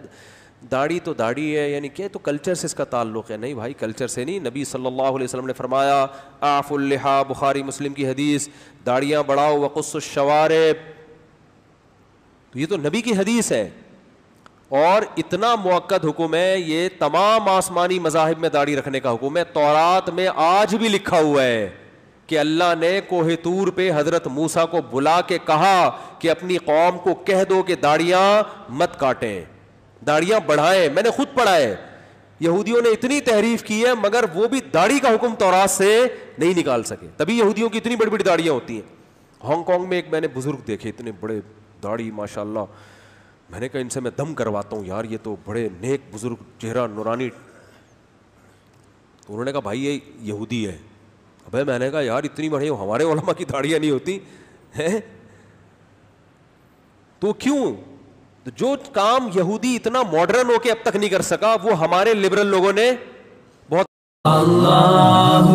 Speaker 1: داڑھی تو داڑھی ہے, یعنی کہ تو کلچر سے اس کا تعلق ہے. نہیں بھائی, کلچر سے نہیں. نبی صلی اللہ علیہ وسلم نے فرمایا اعف اللحى, بخاری مسلم کی حدیث, داڑیاں بڑھاؤ, وقص الشوارب, تو یہ تو نبی کی حدیث ہے. اور اتنا مؤکد حکم ہے, یہ تمام آسمانی مذاہب میں داڑھی رکھنے کا حکم ہے. تورات میں آج بھی لکھا ہوا ہے کہ اللہ نے کوہ طور پہ حضرت موسیٰ کو بلا کے کہا کہ اپنی قوم کو کہہ دو کہ داڑیاں مت کاٹیں, داڑیاں بڑھائیں. میں نے خود پڑھا ہے, یہودیوں نے اتنی تحریف کی ہے مگر وہ بھی داڑھی کا حکم تورات سے نہیں نکال سکے. تبھی یہودیوں کی اتنی بڑی بڑی داڑیاں ہوتی ہیں. ہانگ کانگ میں ایک میں نے بزرگ دیکھے, اتنے بڑے داڑھی ماشاء اللہ, میں نے کہا ان سے میں دم کرواتا ہوں یار, یہ تو بڑے نیک بزرگ, چہرہ نورانی. تو انہوں نے کہا بھائی یہ یہودی ہے. ابے میں نے کہا یار اتنی بڑی ہمارے علماء کی داڑیاں نہیں ہوتی ہیں, تو کیوں؟ جو کام یہودی اتنا ماڈرن ہو کے اب تک نہیں کر سکا, وہ ہمارے لبرل لوگوں نے بہت. اللہ